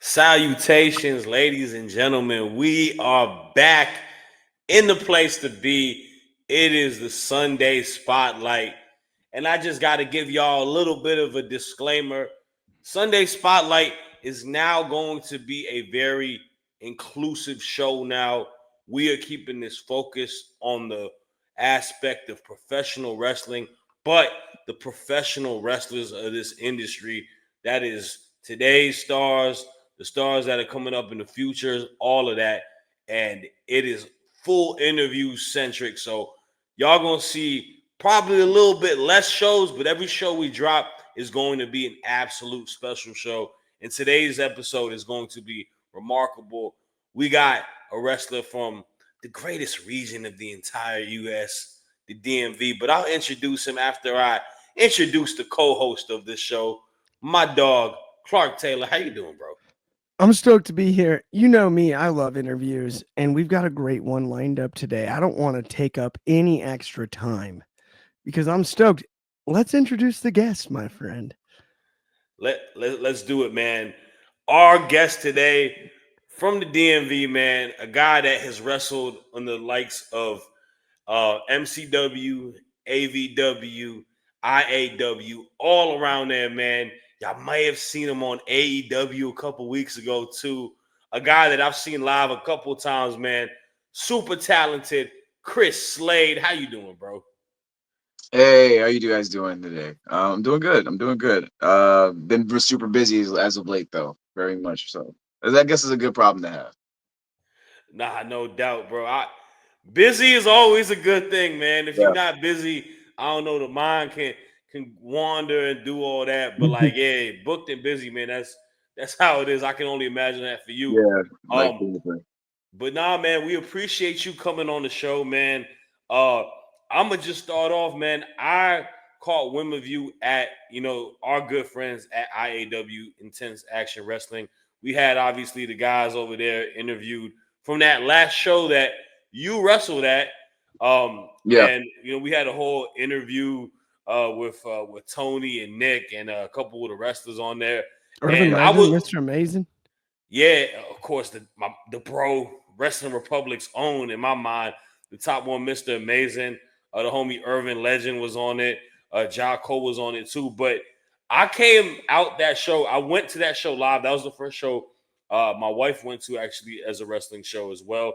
Salutations, ladies and gentlemen. We are back in the place to be. It is the Sunday Spotlight. And I just got to give y'all a little bit of a disclaimer. Sunday Spotlight is now going to be a very inclusive show now. We are keeping this focused on the aspect of professional wrestling, but the professional wrestlers of this industry, that is today's stars, the stars that are coming up in the future, all of that. And it is full interview centric. So y'all gonna see probably a little bit less shows, but every show we drop is going to be an absolute special show. And today's episode is going to be remarkable. We got a wrestler from the greatest region of the entire US, the DMV. But I'll introduce him after I introduce the co-host of this show, my dog, Clark Taylor. How you doing, bro? I'm stoked to be here. You know me, I love interviews, and we've got a great one lined up today. I don't want to take up any extra time because I'm stoked. Let's introduce the guest, my friend. Let's do it, man. Our guest today from the DMV, man, a guy that has wrestled on the likes of MCW, AVW, IAW, all around there, man. Y'all may have seen him on AEW a couple weeks ago, too. A guy that I've seen live a couple times, man. Super talented, Chris Slade. How you doing, bro? Hey, how you guys doing today? I'm doing good. I'm doing good. Been super busy as of late, though. Very much so. I guess is a good problem to have. Nah, no doubt, bro. Busy is always a good thing, man. If you're Yeah. not busy, I don't know, the mind can wander and do all that. But like, yeah, booked and busy, man. That's how it is. I can only imagine that for you. Yeah, like Um, seriously. but nah, man, we appreciate you coming on the show, man. Uh, I'ma just start off, man. I caught wind of you at our good friends at IAW Intense Action Wrestling. We had obviously the guys over there interviewed from that last show that you wrestled at. Yeah. And we had a whole interview with Tony and Nick and a couple of the wrestlers on there. Urban And I legend, would Mr. Amazing. yeah, of course, the bro Wrestling Republic's own in my mind, the top one, Mr. Amazing. The homie Irvin Legend was on it. Jocko was on it too. But I came out that show. I went to that show live. That was the first show my wife went to actually as a wrestling show as well.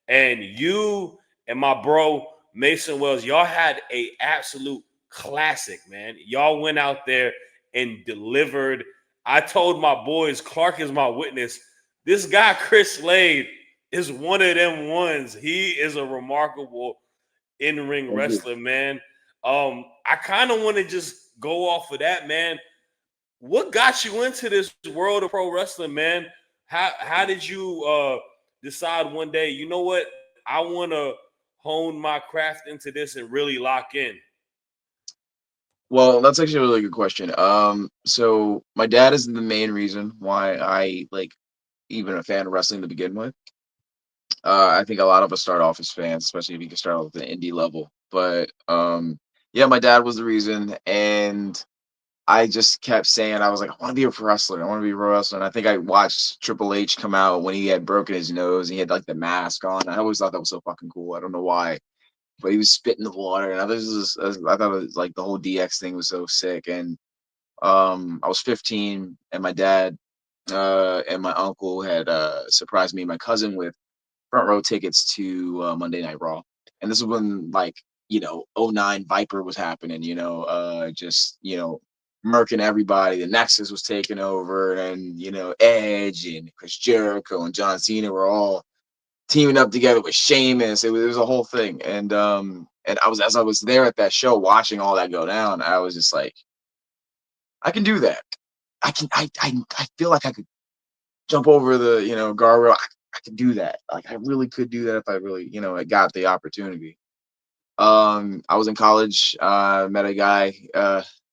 And you and my bro Mason Wells, y'all had a absolute classic, man. Y'all went out there and delivered. I told my boys, Clark is my witness. This guy, Chris Slade, is one of them ones. He is a remarkable in-ring Thank you. wrestler, man. I kind of want to just go off of that, man. What got you into this world of pro wrestling, man? How did you decide one day, you know what? I want to hone my craft into this and really lock in. Well, that's actually a really good question. So my dad is the main reason why I like even a fan of wrestling to begin with. I think a lot of us start off as fans, especially if you can start off at the indie level. But yeah, my dad was the reason, and I just kept saying, I was like, I want to be a pro wrestler. I want to be a pro wrestler. And I think I watched Triple H come out when he had broken his nose and he had like the mask on. I always thought that was so fucking cool. I don't know why, but he was spitting the water. And I thought it was like the whole DX thing was so sick. And I was 15 and my dad and my uncle had surprised me and my cousin with front row tickets to Monday Night Raw. And this is when like, '09 Viper was happening, just, murking everybody. The Nexus was taking over, and Edge and Chris Jericho and John Cena were all teaming up together with Sheamus. It was a whole thing. And as I was there at that show watching all that go down, I was just like, I can do that. I feel like I could jump over the guardrail. I could do that. Like I really could do that if I really I got the opportunity. I was in college. Met a guy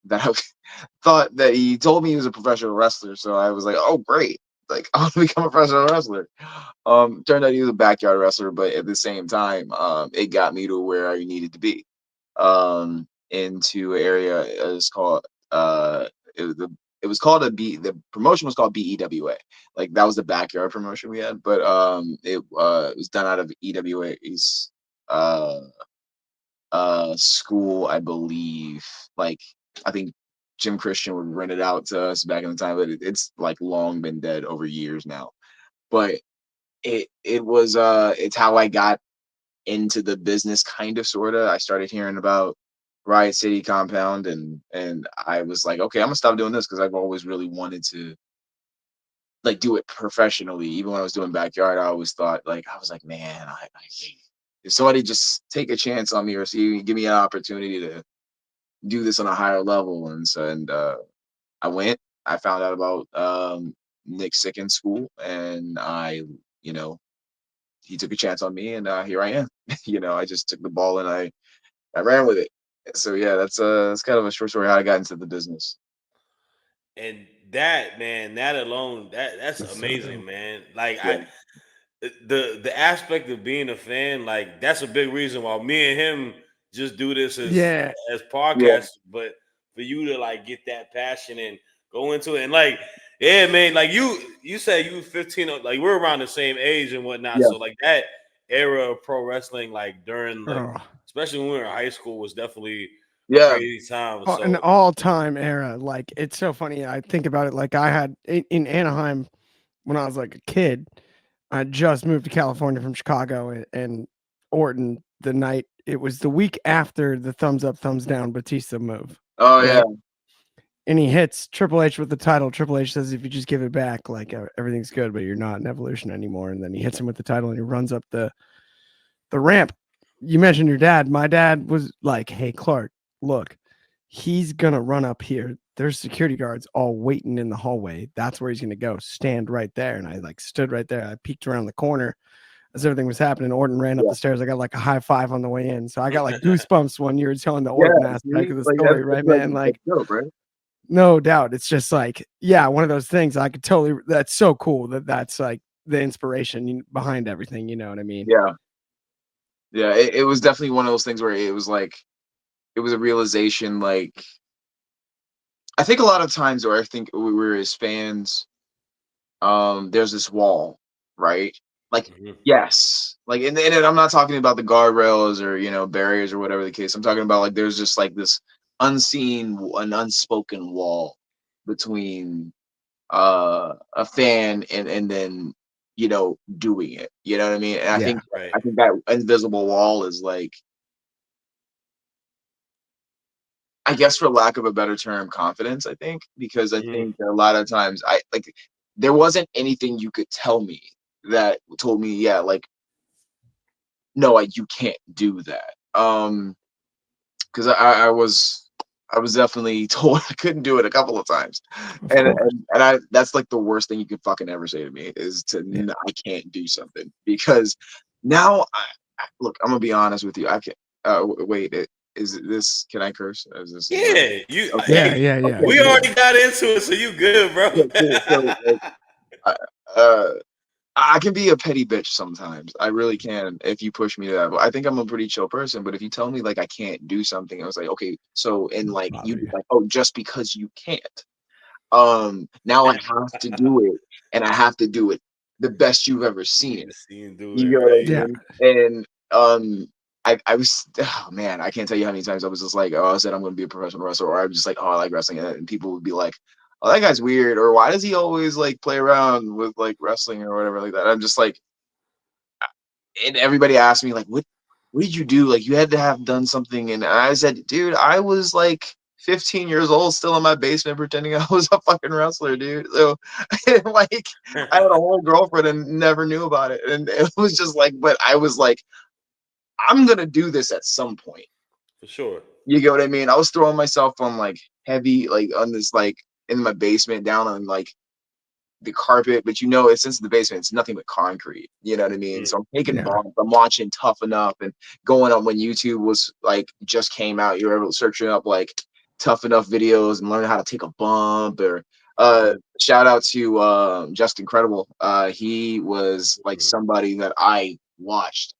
that I thought that he told me he was a professional wrestler. So I was like, oh great, like I want to become a professional wrestler. Turned out he was a backyard wrestler, but at the same time, it got me to where I needed to be. Into an area is called it was the it was called the promotion was called BEWA. Like that was the backyard promotion we had, but it was done out of EWA's school, I believe. Like I think Jim Christian would rent it out to us back in the time, but it's like long been dead over years now. But it was it's how I got into the business, kind of, sort of. I started hearing about Riot City Compound, and I was like, okay, I'm gonna stop doing this because I've always really wanted to like do it professionally. Even when I was doing backyard, I always thought, like, I was like, man, if somebody just take a chance on me or give me an opportunity to do this on a higher level. And so, I went. I found out about Nick Sick in school, and you know, he took a chance on me, and here I am. I just took the ball and I ran with it. So yeah, that's kind of a short story how I got into the business. And that, man, that alone, that's That's so amazing, dope. man. Like Yeah, the aspect of being a fan, like that's a big reason why me and him just do this Yeah. as yeah, podcasts. But for you to like get that passion and go into it, and like, yeah, man, like you said you 15, like we're around the same age and whatnot. yeah. So like that era of pro wrestling, like during like Oh. especially when we were in high school, was definitely a Yeah. crazy time. An So all-time era. Like it's so funny. I think about it. Like I had in Anaheim when I was like a kid. I just moved to California from Chicago and Orton the night. It was the week after the thumbs up, thumbs down Batista move, Oh yeah. right? And he hits Triple H with the title. Triple H says, if you just give it back, like everything's good, but you're not in Evolution anymore. And then he hits him with the title and he runs up the ramp. You mentioned your dad. My dad was like, hey, Clark, look, he's going to run up here. There's security guards all waiting in the hallway. That's where he's going to go. Stand right there. And I like stood right there. I peeked around the corner as everything was happening. Orton ran up Yeah. the stairs. I got like a high five on the way in. So I got like goosebumps when you were telling the Yeah. Orton aspect See? of the Like story, right, man? Like, that's dope, right? no doubt. It's just like, yeah, one of those things I could totally, that's so cool that's like the inspiration behind everything. You know what I mean? Yeah. Yeah. It was definitely one of those things where it was like it was a realization. Like I think a lot of times, or I think we were as fans, there's this wall, right? Like, mhm. yes, like, and I'm not talking about the guardrails or barriers or whatever the case. I'm talking about like there's just like this an unspoken wall between a fan and then doing it. You know what I mean? And Yeah. Right. I think that invisible wall is like, I guess, for lack of a better term, confidence. I think because I Mhm. think that a lot of times there wasn't anything you could tell me that told me, yeah, like, no, you can't do that. Because I was definitely told I couldn't do it a couple of times, Of and course. I that's like the worst thing you could fucking ever say to me is Yeah. I can't do something because now look, I'm gonna be honest with you. I can wait. Is this? Can I curse? Is this Yeah, you. okay? Yeah. Hey, Yeah. Yeah. Okay, we cool. already got into it, so you good, bro. Okay, cool. So like, uh, uh, I can be a petty bitch sometimes. I really can if you push me to that. But I think I'm a pretty chill person. But if you tell me like I can't do something, I was like, okay, so and like you Bother be you. like, oh, just because you can't, now I have to do it, and I have to do it the best you've ever seen You it. seen do You it know what I right. Yeah. mean? And I was, oh man, I can't tell you how many times I was just like, oh, I said I'm going to be a professional wrestler, or I'm just like, oh, I like wrestling, and people would be like, oh, that guy's weird, or why does he always like play around with like wrestling or whatever like that? I'm just like, and everybody asked me like, what did you do? Like, you had to have done something, and I said, dude, I was like 15 years old, still in my basement, pretending I was a fucking wrestler, dude. So, like, I had a whole girlfriend and never knew about it, and it was just like, but I was like, I'm gonna do this at some point. For sure. You get what I mean? I was throwing myself on like heavy, like on this, like in my basement, down on like the carpet, but it's since the basement, it's nothing but concrete. You know what I mean? Mm, So I'm taking Yeah. bumps. I'm watching Tough Enough and going on when YouTube was like just came out. You were able to searching up like Tough Enough videos and learn how to take a bump. Or mhm, shout out to Just Incredible. He was like mhm. somebody that I watched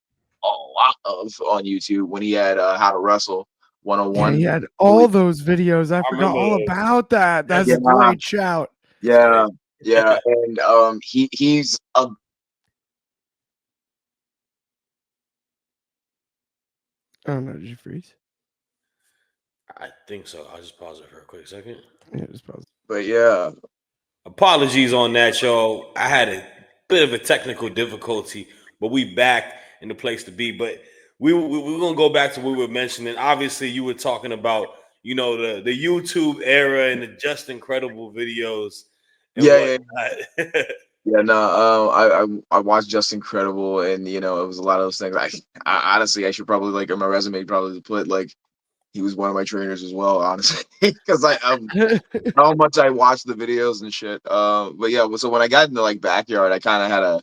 a lot of on YouTube when he had How to Wrestle. Yeah, 101. he had all those videos. I forgot remember all those. about that. That's Yeah, a great shout. yeah, yeah. And he's a Oh no, did you freeze? I think so. I'll just pause it for a quick second. Yeah, just pause. but yeah. Apologies on that, y'all. I had a bit of a technical difficulty, but we back in the place to be. But we're gonna go back to what we were mentioning. Obviously, you were talking about the YouTube era and the just incredible videos and Yeah, yeah, whatnot. yeah. No, I watched Just Incredible, and it was a lot of those things. I honestly, I should probably like on my resume probably put like he was one of my trainers as well, honestly, because how much I watched the videos and shit. But yeah, so when I got into like backyard, I kind of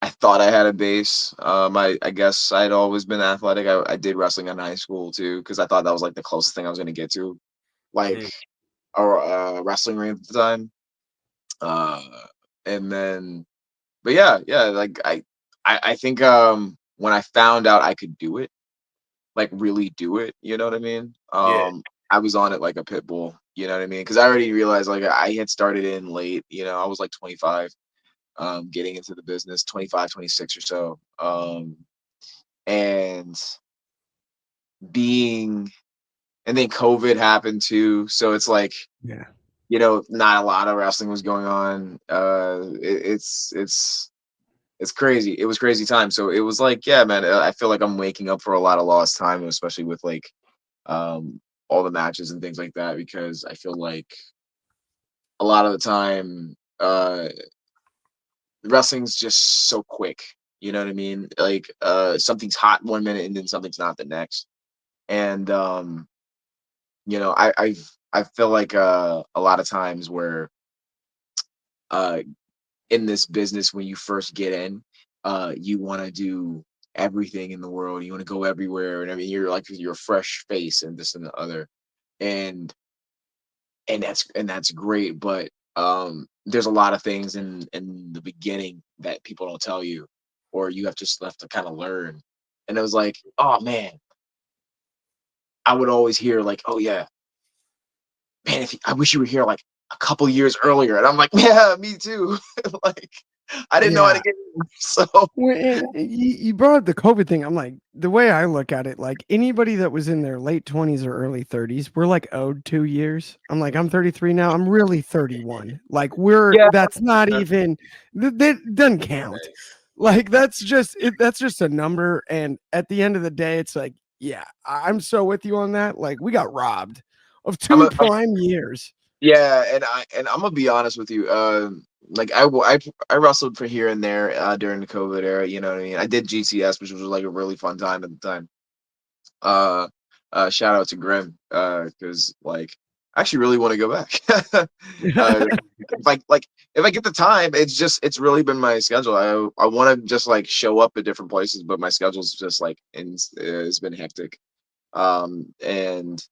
I thought I had a base. I guess I'd always been athletic. I did wrestling in high school too, because I thought that was like the closest thing I was gonna get to, like Mhm. a wrestling ring at the time. Uh, and then, but yeah, like I think when I found out I could do it, like really do it, you know what I mean? Yeah, I was on it like a pit bull, you know what I mean? Because I already realized like I had started in late, I was like 25, getting into the business, 25, 26 or so. And being, and then COVID happened too. So it's like, Yeah. not a lot of wrestling was going on. It's crazy. It was crazy time. So it was like, yeah, man, I feel like I'm waking up for a lot of lost time, especially with like all the matches and things like that, because I feel like a lot of the time wrestling's just so quick. You know what I mean? Like something's hot 1 minute and then something's not the next. And I feel like a lot of times where uh in this business when you first get in, you want to do everything in the world. You want to go everywhere, and I mean, you're like you're a fresh face and this and the other, and that's great. But there's a lot of things in the beginning that people don't tell you, or you have just left to kind of learn. And it was like, oh man, I would always hear like, oh yeah, man, I wish you were here like a couple years earlier. And I'm like, yeah, me too. Like, I didn't know how to Yeah. get in. So You brought up the COVID thing. I'm like, the way I look at it, like anybody that was in their late 20s or early 30s, we're like owed 2 years. I'm like, I'm 33 now. I'm really 31. Like, yeah, that's not even, that doesn't count. nice. Like, that's just a number. And at the end of the day, it's like, yeah, I'm so with you on that. Like, we got robbed of I'm two a, I'm, prime years. yeah, and I'm gonna be honest with you. Like I wrestled for here and there during the COVID era. You know what I mean? I did GCS, which was like a really fun time at the time. Uh, Shout out to Grim, because like I actually really want to go back. If I get the time, it's really been my schedule. I want to just like show up at different places, but my schedule's just like it's been hectic. And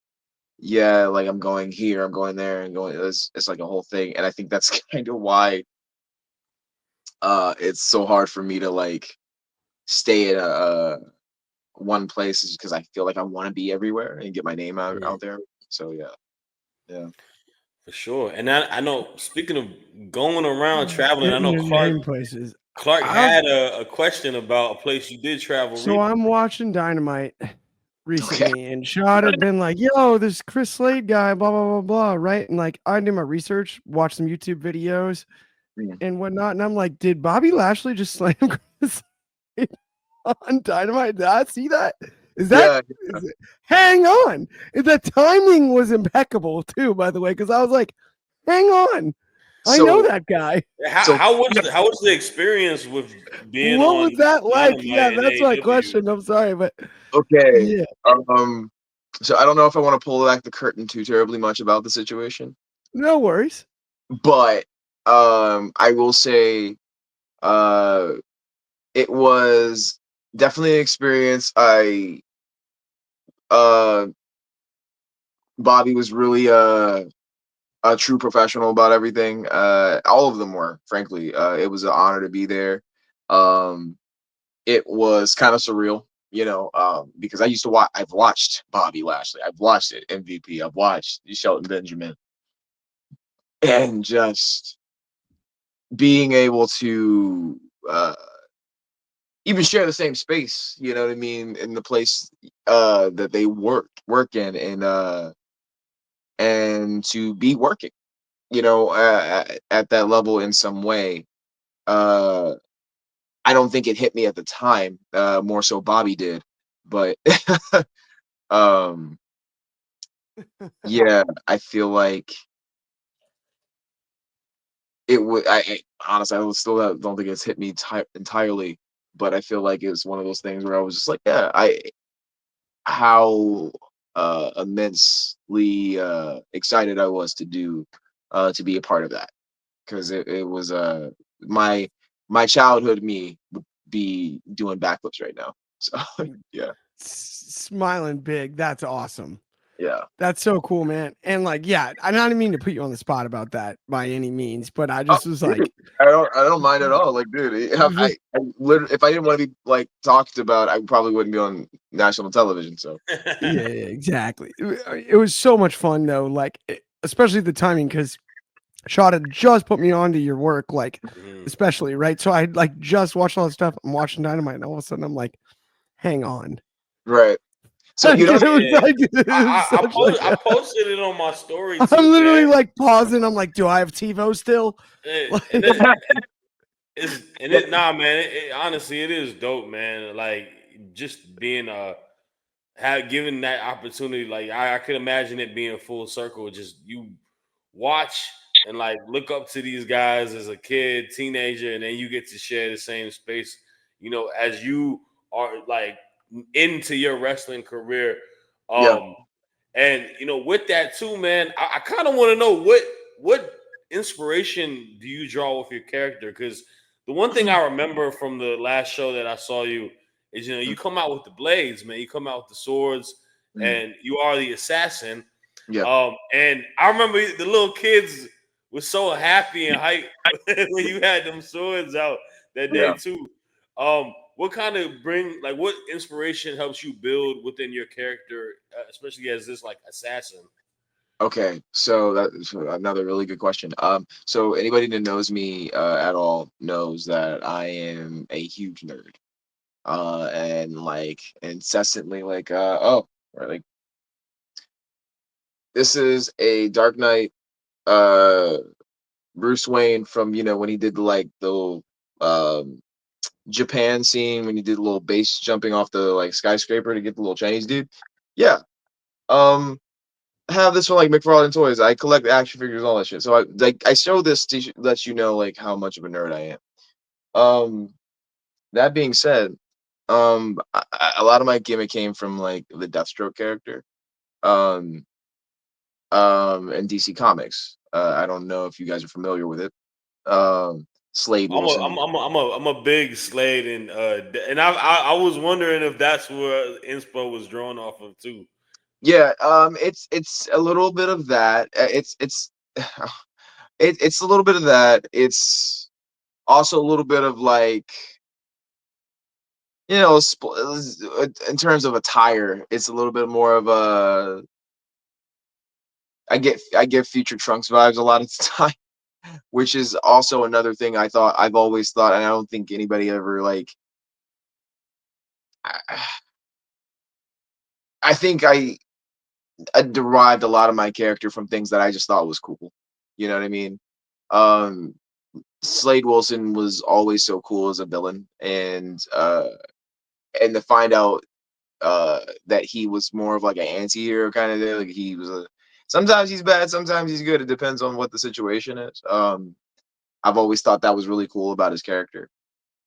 yeah, like I'm going here, I'm going there, and going. It's like a whole thing, and I think that's kind of why it's so hard for me to like stay at a one place, is because I feel like I want to be everywhere and get my name out there. So yeah, yeah, For sure. And I know, speaking of going around traveling, I Getting know your Clark name places. Clark I've had a question about a place you did travel So recently. I'm watching Dynamite okay, recently, and Shad had been like, "Yo, this Chris Slade guy, blah blah blah blah," right? And like, I did my research, watched some YouTube videos Mm. and whatnot, and I'm like, "Did Bobby Lashley just slam Chris Slade on Dynamite? Did I see that? Is that? Yeah. Hang on, the timing was impeccable too, by the way, because I was like, "Hang on, I know So that guy." so How was the experience with being What on was that like? Yeah, Dynamite and that's my AEW? question. I'm sorry, but okay, yeah, um, so I don't know if I want to pull back the curtain too terribly much about the situation, no worries. but I will say uh it was definitely an experience. Uh Bobby was really a true professional about everything. All of them were, frankly. It was an honor to be there. Um, it was kind of surreal. because I used to watch. I've watched Bobby Lashley. I've watched it MVP. I've watched Shelton Benjamin, and just being able to even share the same space. You know what I mean, in the place that they work in, and to be working, at that level in some way. Uh, I don't think it hit me at the time. More so, Bobby did, but um, yeah, I feel like it would. Honestly, I still don't think it's hit me entirely, but I feel like it's one of those things where I was just like, yeah, how immensely excited I was to be a part of that, because it was my my childhood me would be doing backflips right now. So yeah, Smiling big. That's awesome. yeah. That's so cool, man. And like, yeah, I don't mean to put you on the spot about that by any means, but I Oh, just was dude, like, I don't mind at all. Like, dude, it was just, I literally, if I didn't want to be like talked about, I probably wouldn't be on national television. So yeah, exactly. It was so much fun though, like especially the timing because Shad had just put me onto your work, like Mhm. especially right. So I like just watched all the stuff. I'm watching Dynamite, and all of a sudden I'm like, hang on. right. So Like, you know, it was Yeah, like it was such like I posted it on my story I'm too, literally man. like pausing. I'm like, do I have TiVo still? And Like, it nah, man. Honestly, it is dope, man. Like just being have given that opportunity. Like I could imagine it being full circle. Just you watch and like look up to these guys as a kid, teenager, and then you get to share the same space. As you are like into your wrestling career. yeah, Um, and with that too, man, I kind of want to know what inspiration do you draw with your character? Because the one thing I remember from the last show that I saw you is you come out with the blades, man. You come out with the swords, mm, and you are the assassin. yeah, And I remember the little kids were so happy and hyped when you had them swords out that day yeah. too. What kind of what inspiration helps you build within your character, especially as this like assassin? Okay, so that's another really good question. So anybody that knows me at all knows that I am a huge nerd. And like incessantly like right, like this is a Dark Knight uh Bruce Wayne from when he did like the um Japan scene, when he did a little base jumping off the like skyscraper to get the little Chinese dude. Yeah. Um I have this from like McFarlane Toys. I collect action figures, all that shit. So I show this to let you know like how much of a nerd I am. That being said, a lot of my gimmick came from like the Deathstroke character. Um and DC Comics. I don't know if you guys are familiar with it. Slade I'm a Wilson. I'm a, I'm a, I'm a, I'm a big Slade and I was wondering if that's where inspo was drawn off of too. Yeah, it's a little bit of that. It's it's a little bit of that. It's also a little bit of like in terms of attire, it's a little bit more of a. I get Future Trunks vibes a lot of the time, which is also another thing I've always thought, and I don't think anybody ever like. I, I think I derived a lot of my character from things that I just thought was cool. You know what I mean? Um, Slade Wilson was always so cool as a villain, and to find out that he was more of like an anti-hero kind of thing. Like he was sometimes he's bad, sometimes he's good. It depends on what the situation is. I've always thought that was really cool about his character.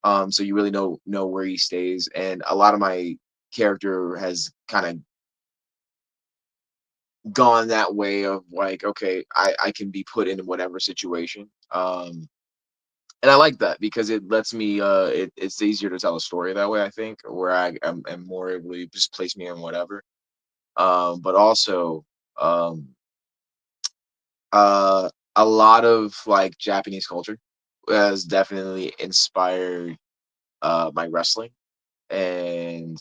So you really know where he stays, and a lot of my character has kind of gone that way of like, okay, I can be put in whatever situation. And I like that because it lets me it's easier to tell a story that way, I think, where am more able to just place me in whatever. But also um uh a lot of like Japanese culture has definitely inspired my wrestling, and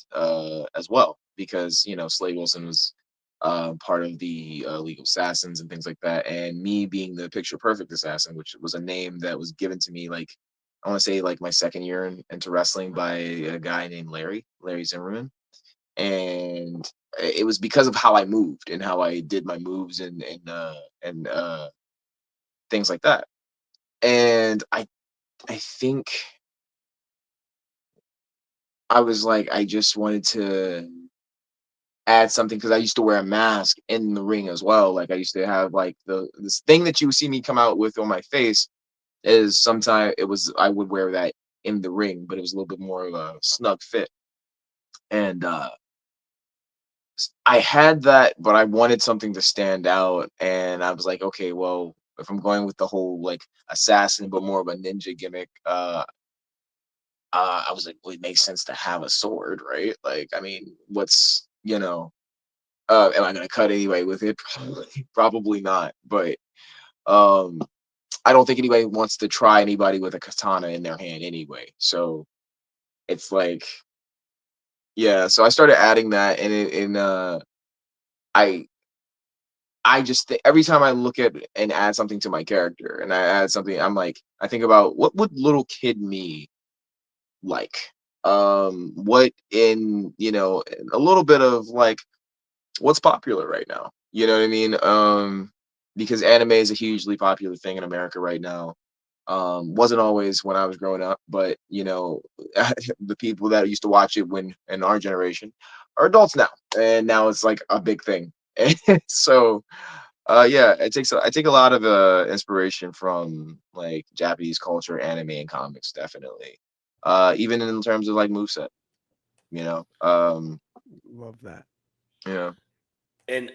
as well, because Slade Wilson was part of the League of Assassins and things like that, and me being the picture perfect assassin, which was a name that was given to me like I want to say like my second year into wrestling by a guy named Larry Zimmerman, and it was because of how I moved and how I did my moves and things like that. And I think I was like I just wanted to add something because I used to wear a mask in the ring as well. Like I used to have like this thing that you see me come out with on my face is sometimes I would wear that in the ring, but it was a little bit more of a snug fit. And I had that, but I wanted something to stand out. And I was like, okay, well, if I'm going with the whole like assassin, but more of a ninja gimmick, I was like, well, it makes sense to have a sword, right? Like, I mean, am I gonna cut anyway with it? Probably not. But um, I don't think anybody wants to try anybody with a katana in their hand anyway. So it's like, yeah. So I started adding that, I I just every time I look at and add something to my character, and I add something, I'm like, I think about what would little kid me like. What in a little bit of like what's popular right now. You know what I mean? Because anime is a hugely popular thing in America right now. Wasn't always when I was growing up, but the people that used to watch it when in our generation are adults now, and now it's like a big thing. And so, yeah, I take a lot of inspiration from like Japanese culture, anime, and comics, definitely. Even in terms of like moveset, you know. Love that. Yeah. And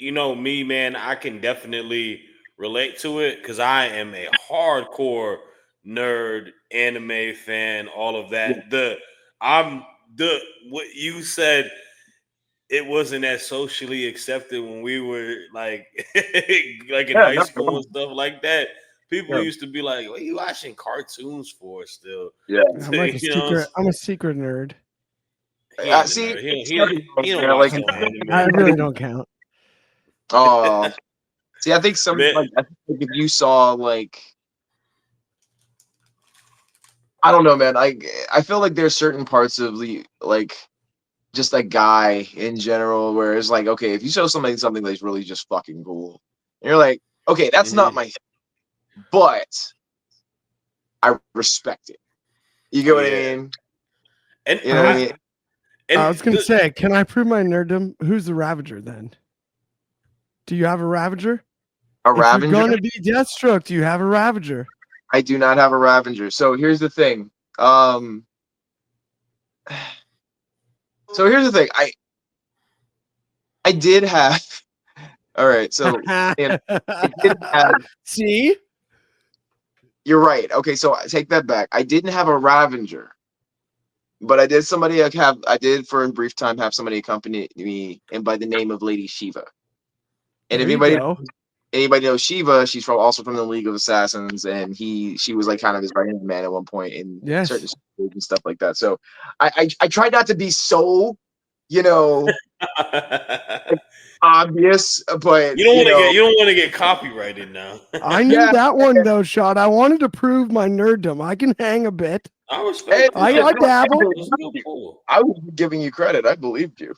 me, man, I can definitely relate to it because I am a hardcore nerd, anime fan, all of Yeah. that. I'm the what you said. It wasn't as socially accepted when we were like like in Yeah. high No, school and stuff like that. People no. used to be like, "What are you watching cartoons for?" Still, Yeah. I'm like a you know, secret. I'm a secret nerd. he ain't a See, nerd. it's He don't yeah, like watch no I anime. really don't count. oh, see, I think Man, I think like, if you saw like I don't know, man. I feel like there's certain parts of the like just a guy in general where it's like, okay, if you show somebody something that's really just fucking cool, and you're like, okay, that's not mhm. my thing, but I respect it. You get Oh what I yeah, mean? and You know what I I mean? and I was gonna say, can I prove my nerddom? Who's the Ravager then? Do you have a Ravager? A If you're Ravager? gonna be Deathstroke, do you have a Ravager? I do not have a Ravager. So here's the thing. Um, so here's the thing. I did have. All right. So and I did have. See? You're right. Okay, so I take that back. I didn't have a Ravager, but I did somebody like have. I did for a brief time have somebody accompany me, and by the name of Lady Shiva. And if There you go. anybody knows Shiva, she's also from the League of Assassins, and she was like kind of his right hand man at one point in certain Yes. situations and stuff like that. So I tried not to be so you know obvious, but you don't want to get copyrighted now. I knew yeah. that one though, Shot. I wanted to prove my nerddom. I can hang a bit. I Hey, respect it. I, I dabble. That's a good pull. I was giving you credit. I believed you.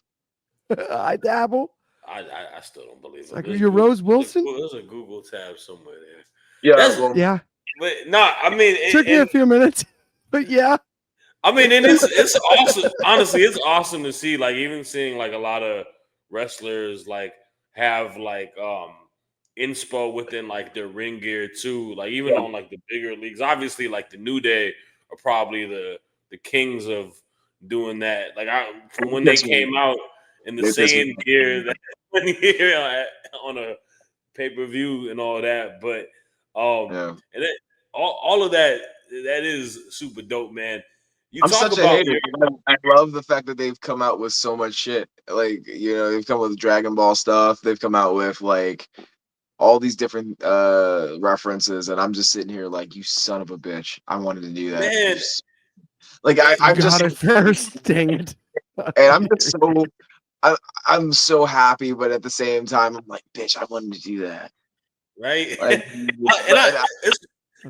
I dabble. I still don't believe It's it. like you're Rose Wilson. There's a Google tab somewhere there. Yeah, That's well, Yeah. but no, I mean, Took me a few minutes. But yeah. and it's awesome. Honestly, it's awesome to see. Like even seeing like a lot of wrestlers like have like inspo within like their ring gear too. Like even yeah, on like the bigger leagues, obviously like the New Day are probably the kings of doing that. Like from when they piss me. came out in the They piss me. same gear that one year on a pay per view and all that. But Yeah. and that, all of that is super dope, man. You I'm talk such a about hater. I love the fact that they've come out with so much shit. Like, they've come with Dragon Ball stuff. They've come out with like all these different references, and I'm just sitting here like, you son of a bitch. I wanted to do that. man, Like You got it first. Dang it. and I'm just so I'm so happy, but at the same time, I'm like, bitch, I wanted to do that. right? Like, It's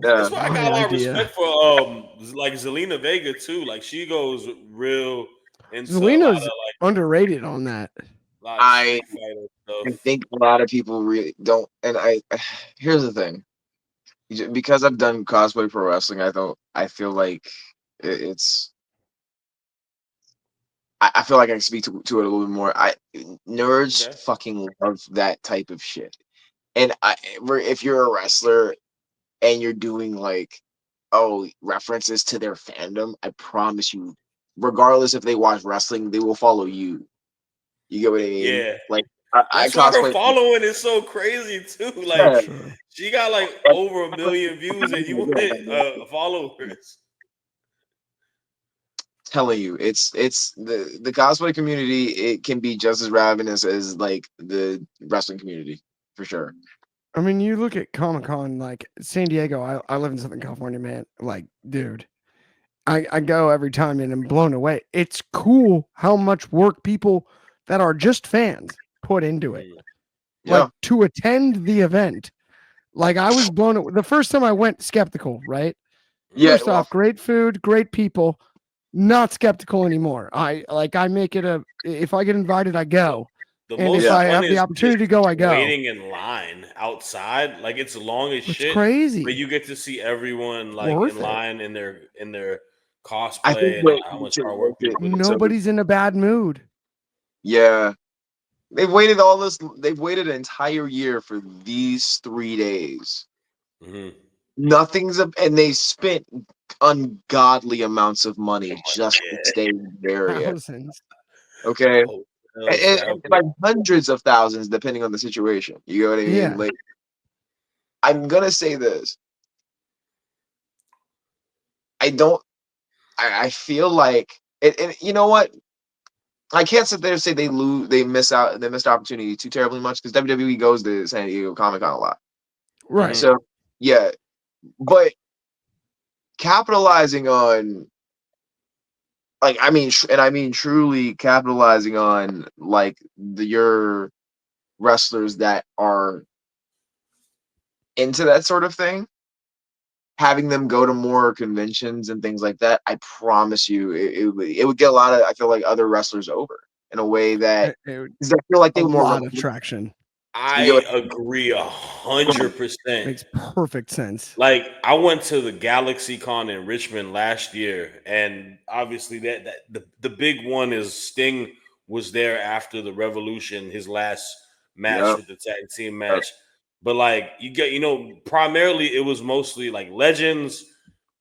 yeah, that's why I My got a lot of idea. respect for like Zelina Vega too. Like she goes real into a lot Zelina's of underrated on that. I street fighter I stuff. think a lot of people really don't. And here's the thing, because I've done cosplay pro wrestling, I feel like it's. I feel like I can speak to it a little bit more. Nerds Okay. fucking love that type of shit. And if you're a wrestler and you're doing like, references to their fandom, I promise you, regardless if they watch wrestling, they will follow you. You get what I mean? Yeah. Like I That's why her cosplay. following is so crazy too. For Like Yeah, sure. she got like over 1 million views and you want followers. telling you, it's the cosplay community. It can be just as ravenous as like the wrestling community, for sure. I mean, you look at Comic Con, like San Diego. I live in Southern California, man. Like, dude, I go every time and I'm blown away. It's cool how much work people that are just fans put into it. Mhm. Like Yeah, to attend the event. Like I was blown away. The first time I went skeptical, right? yeah. First Well, off, great food, great people. Not skeptical anymore. I make it if I get invited, I go. The And if most yeah. I fun have the is opportunity just to go, I go. waiting in line outside. Like it's long as It's shit, but crazy. you get to see everyone It's like in worth it. line in their I think cosplay and what how much makes it hard worth work it people put is into it. Nobody's in a bad mood. yeah. They've waited all this. They've waited an entire year for these 3 days. Mhm. And they spent ungodly amounts of money just to Yeah. stay in the area. Thousands. Okay, Hotels and forever. like hundreds of thousands, depending on the situation. You know what I mean? Yeah. Like, I'm gonna say this. I don't. I feel like, and you know what? I can't sit there and say they missed opportunity too terribly much because WWE goes to San Diego Comic Con a lot. Right. Mhm. So yeah, but capitalizing on, like, and I mean truly capitalizing on like your wrestlers that are into that sort of thing, having them go to more conventions and things like that. I promise you, it would get a lot of, I feel like, other wrestlers over in a way that, It because I feel like a they were more lot of relevant. traction. You get I what agree 100%. Makes perfect sense. Like I went to the Galaxy Con in Richmond last year, and obviously that the big one is Sting was there after the Revolution, his last match yeah, with the tag team match. But like primarily it was mostly like legends,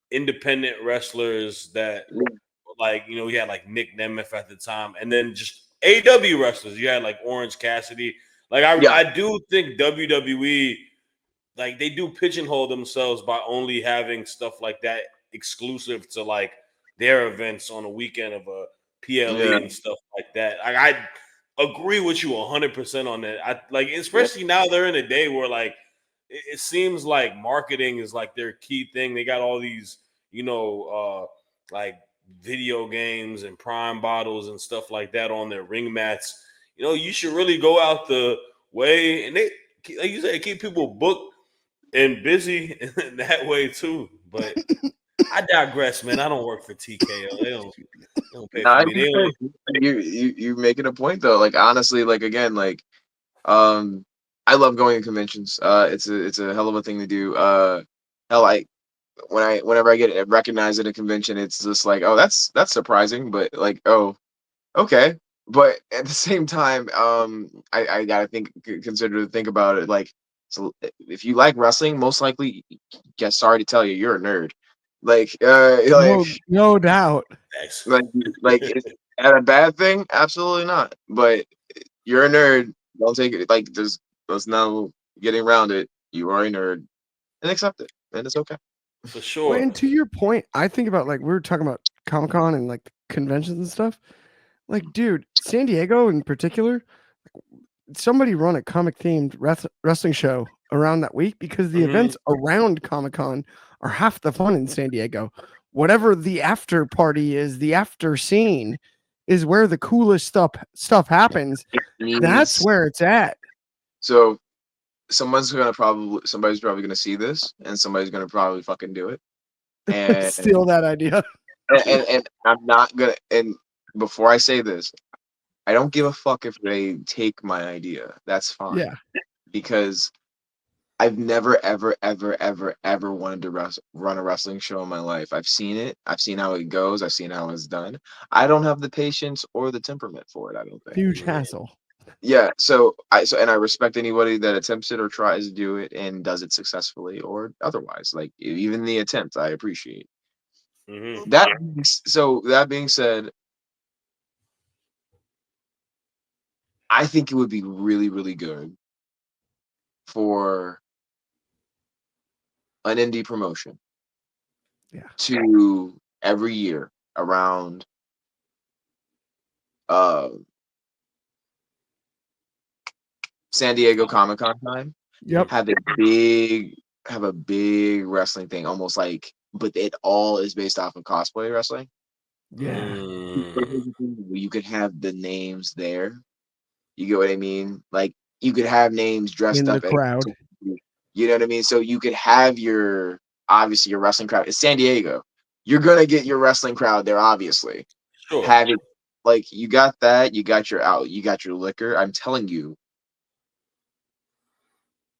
independent wrestlers that we had like Nick Nemeth at the time, and then just AW wrestlers. You had like Orange Cassidy. Like yeah, I do think WWE like they do pigeonhole themselves by only having stuff like that exclusive to like their events on a weekend of a PLE yeah, and stuff like that. I agree with you 100% on that. I like yeah, especially now they're in a day where like it seems like marketing is like their key thing. They got all these, like video games and prime bottles and stuff like that on their ring mats. You should really go out the way and they like you said, keep people booked and busy in that way too. But I digress, man. I don't work for TKO. They don't pay for Nah, me. They only you making a point though. Like, honestly, like, again, like, um, I love going to conventions. It's a hell of a thing to do. Hell, whenever I get recognized at a convention, it's just like, oh, that's surprising, but like, oh, okay. But at the same time, I gotta think about it. Like, so if you like wrestling, most likely, guess sorry to tell you, you're a nerd. Like, No doubt. X. like, is that a bad thing? Absolutely not. But you're a nerd. Don't take it like there's no getting around it. You are a nerd and accept it, and it's okay. For Well, sure. and to your point, I think about like we were talking about Comic Con and like conventions and stuff. Like, dude, San Diego in particular, somebody run a comic themed wrestling show around that week because the Mhm. events around Comic Con are half the fun in San Diego. whatever the after party is, the after scene is where the coolest stuff happens. That's where it's at. So somebody's probably gonna see this, and somebody's gonna probably fucking do it. And Steal that idea. and I'm not gonna. And before I say this, I don't give a fuck if they take my idea. That's fine. Yeah. Because I've never, ever, ever, ever, ever wanted to run a wrestling show in my life. I've seen it. I've seen how it goes. I've seen how it's done. I don't have the patience or the temperament for it. I don't think. Huge hassle. Yeah. So I respect anybody that attempts it or tries to do it and does it successfully or otherwise. Like even the attempt, I appreciate. Mm-hmm. That being said, I think it would be really, really good for an indie promotion to every year around San Diego Comic-Con time. Yep. Have a big wrestling thing, almost like, but it all is based off of cosplay wrestling. Yeah. You could have the names there. You get what I mean? Like you could have names dressed In up the crowd. You know what I mean? So you could have your wrestling crowd. It's San Diego. You're gonna get your wrestling crowd there, obviously. Sure. Have it like you got that, you got your liquor. I'm telling you.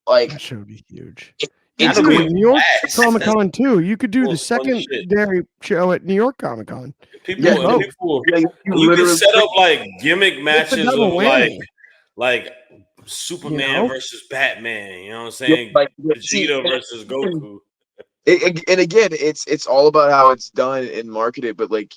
Like That should be huge. You could do New York Comic Con too. You could do the secondary show at New York Comic Con. You can set up like gimmick matches of like Superman versus Batman. You know what I'm saying? Like Vegeta versus Goku. And again, it's all about how it's done and marketed. But like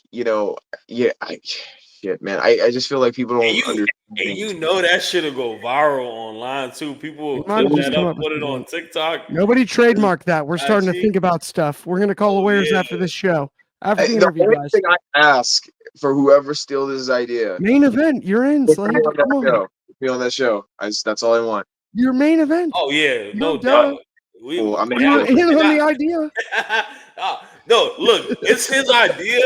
shit, man. I just feel like people don't understand. And that shit'll go viral online too. People clip that up, put it on TikTok. Nobody trademarked that. We're starting to think about stuff. We're gonna call lawyers after this show. After the interview, only guys. thing I ask for whoever steals this idea. Main event, you're in, Slade. Come on. Be on that show. That's all I want. Your main event. Oh yeah, no doubt. You're in on the idea. No, look, it's his idea.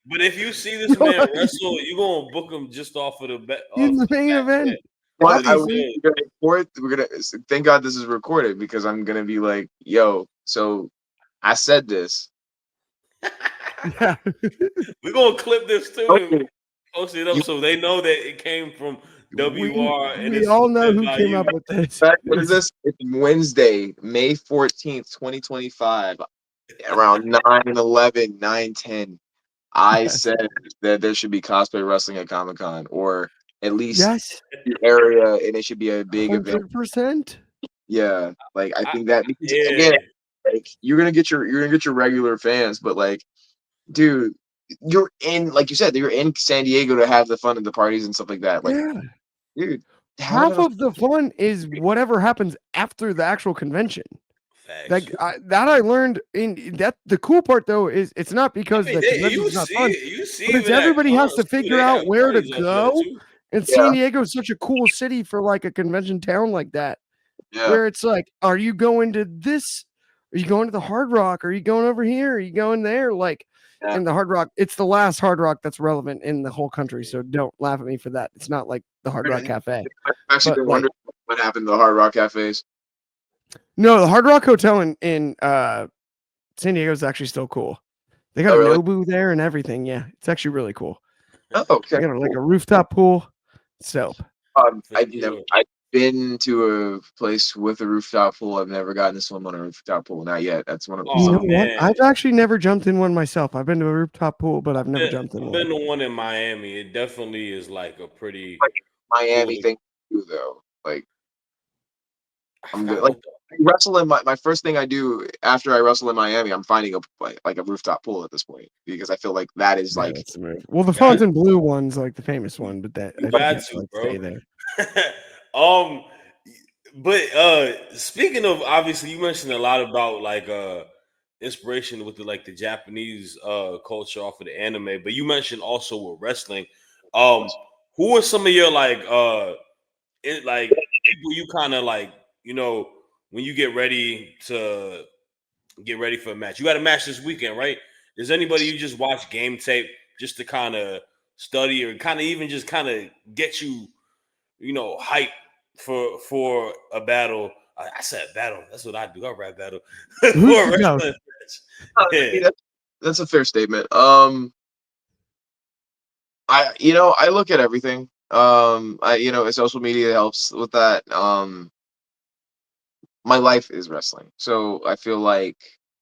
But if you see this man wrestle, you're gonna book him just off of the bet. In the main event. We're gonna thank God this is recorded because I'm gonna be like, yo, so I said this. Yeah. We're gonna clip this too and post it up so they know that it came from WR. We all know who came up with this. What is this? It's Wednesday, May 14th, 2025, around 9:11, 9:10. I said that there should be cosplay wrestling at Comic-Con, or at least the area, and it should be a big 100%. Yeah, like I think that again, like you're gonna get your regular fans, but like, dude, you're in, like you said, you're in San Diego to have the fun of the parties and stuff like that. Like, dude, half of the fun is whatever happens after the actual convention. Like that I learned in that. The cool part though is it's not because the convention's not fun, but it's everybody has to figure out where to go. And San Diego is such a cool city for like a convention town like that, where it's like, are you going to this? Are you going to the Hard Rock? Are you going over here? Are you going there? Like in the Hard Rock, it's the last Hard Rock that's relevant in the whole country. So don't laugh at me for that. It's not like the Hard Rock Cafe. I've actually been wondering what happened to the Hard Rock cafes. No, the Hard Rock Hotel in San Diego is actually still cool. They got a Nobu there and everything. Yeah, it's actually really cool. Oh, okay. They got like a rooftop pool. So, I've been to a place with a rooftop pool. I've never gotten to swim on a rooftop pool. Not yet. That's one of you know what? I've actually never jumped in one myself. I've been to a rooftop pool, but I've never jumped in one. I've been to one in Miami. It definitely is like a pretty Miami thing to do, though. Like, I'm good. Like, wrestling. My first thing I do after I wrestle in Miami, I'm finding a rooftop pool at this point because I feel like that is like. Well, the Fontainebleau one's like the famous one, but that you got to, bro. Stay there. But speaking of, obviously, you mentioned a lot about like inspiration with the Japanese culture off of the anime, but you mentioned also with wrestling. Who are some of your people you kind of like, when you get ready for a match? You got a match this weekend, right? Does anybody you just watch game tape just to kind of study or kind of even just kind of get you, hype for a battle? I said battle. That's what I do. I rap battle for a No. wrestling match. I Yeah. mean, that's a fair statement. I look at everything. Social media helps with that. My life is wrestling, so I feel like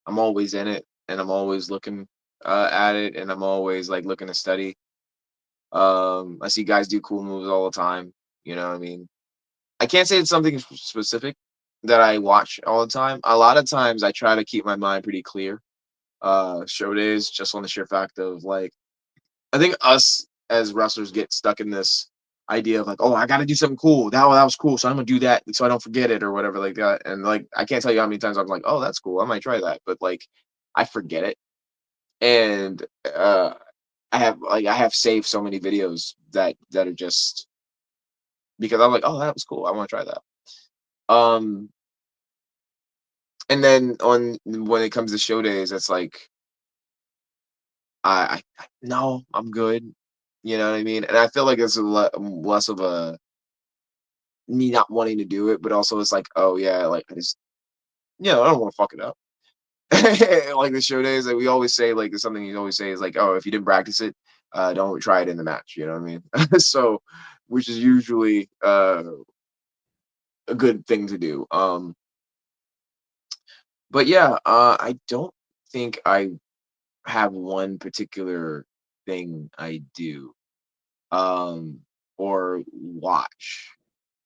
I'm always in it, and I'm always looking at it, and I'm always like looking to study. I see guys do cool moves all the time. You know what I mean? I can't say it's something specific that I watch all the time. A lot of times I try to keep my mind pretty clear. Show days, just on the sheer fact of like, I think us as wrestlers get stuck in this idea of like, oh, I got to do something cool. That was cool, so I'm gonna do that so I don't forget it or whatever like that. And like, I can't tell you how many times I'm like, oh, that's cool, I might try that, but like, I forget it. And I have saved so many videos that are just because I'm like, oh, that was cool, I want to try that. And then when it comes to show days, it's like no, I'm good. You know what I mean? And I feel like it's less of a me not wanting to do it, but also it's like, oh yeah, like I just, I don't want to fuck it up. Like the show days, like we always say, like there's something you always say is like, oh, if you didn't practice it, don't try it in the match. You know what I mean? So, which is usually a good thing to do. But yeah, I don't think I have one particular thing I do or watch.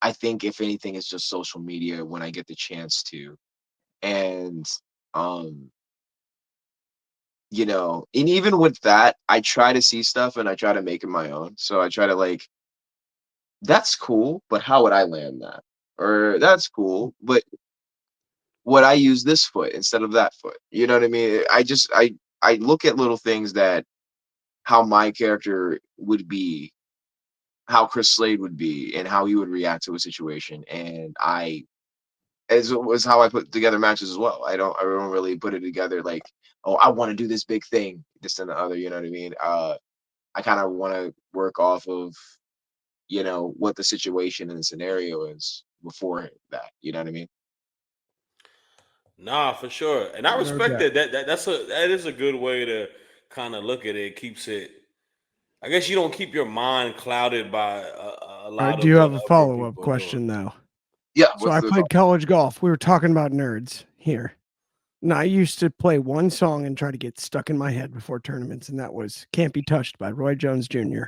I think if anything, it's just social media when I get the chance to. And um, and even with that, I try to see stuff and I try to make it my own. So I try to like, that's cool, but how would I land that? Or that's cool, but would I use this foot instead of that foot? You know what I mean? I look at little things that how my character would be, how Chris Slade would be, and how he would react to a situation. And as it was how I put together matches as well. I don't really put it together like, oh, I want to do this big thing, this and the other. You know what I mean? I kind of want to work off of, what the situation and the scenario is before that. You know what I mean? Nah, for sure, and I No respect doubt. that. That is a good way to kind of look at it. Keeps it. I guess you don't keep your mind clouded by a I lot of do what have a other follow-up people are doing. question though. Yeah. So What's I the played college golf. We were talking about nerds here. And I used to play one song and try to get stuck in my head before tournaments, and that was Can't Be Touched by Roy Jones Jr.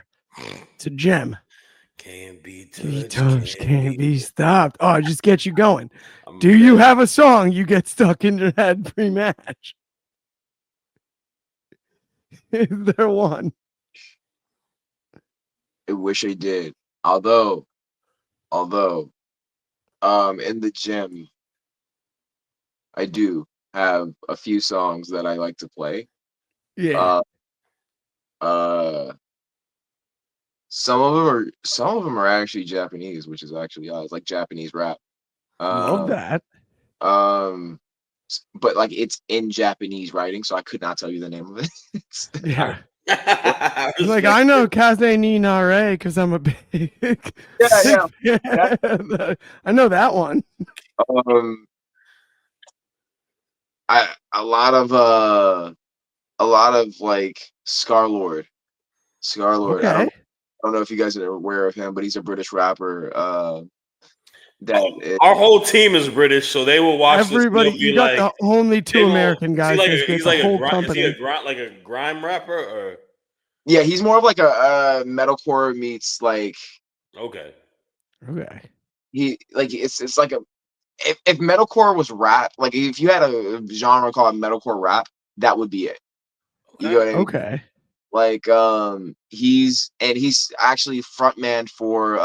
It's a gem. Can't be Be touched. touched, Can't can't be. be stopped. Oh, it just gets you going. I'm Do you dead. have a song you get stuck in your head pre-match? Is there one? I wish I did. Although, in the gym, I do have a few songs that I like to play. Yeah. Uh, uh, some of them are actually Japanese, which is actually odd. It's like Japanese rap. Love Um, that. um, but like it's in Japanese writing, so I could not tell you the name of it. Yeah. I It's like respect I know it. Kaze ni Nare because I'm a big, Yeah, big yeah. fan. I know that one. Um, I a lot of like Scarlord. Scarlord. I Okay. don't know if you guys are aware of him, but he's a British rapper. Our whole team is British, so they will watch this and Everybody, they'll you be got like, the only they two go, American guys this great. he's The like a whole grind, is he a company. grind like a grime rapper or Yeah, he's more of like a metalcore meets like okay? Okay. he like it's like a if metalcore was rap, like if you had a genre called metalcore rap, that would be it. You Okay. know what I mean? Okay. Like he's actually frontman for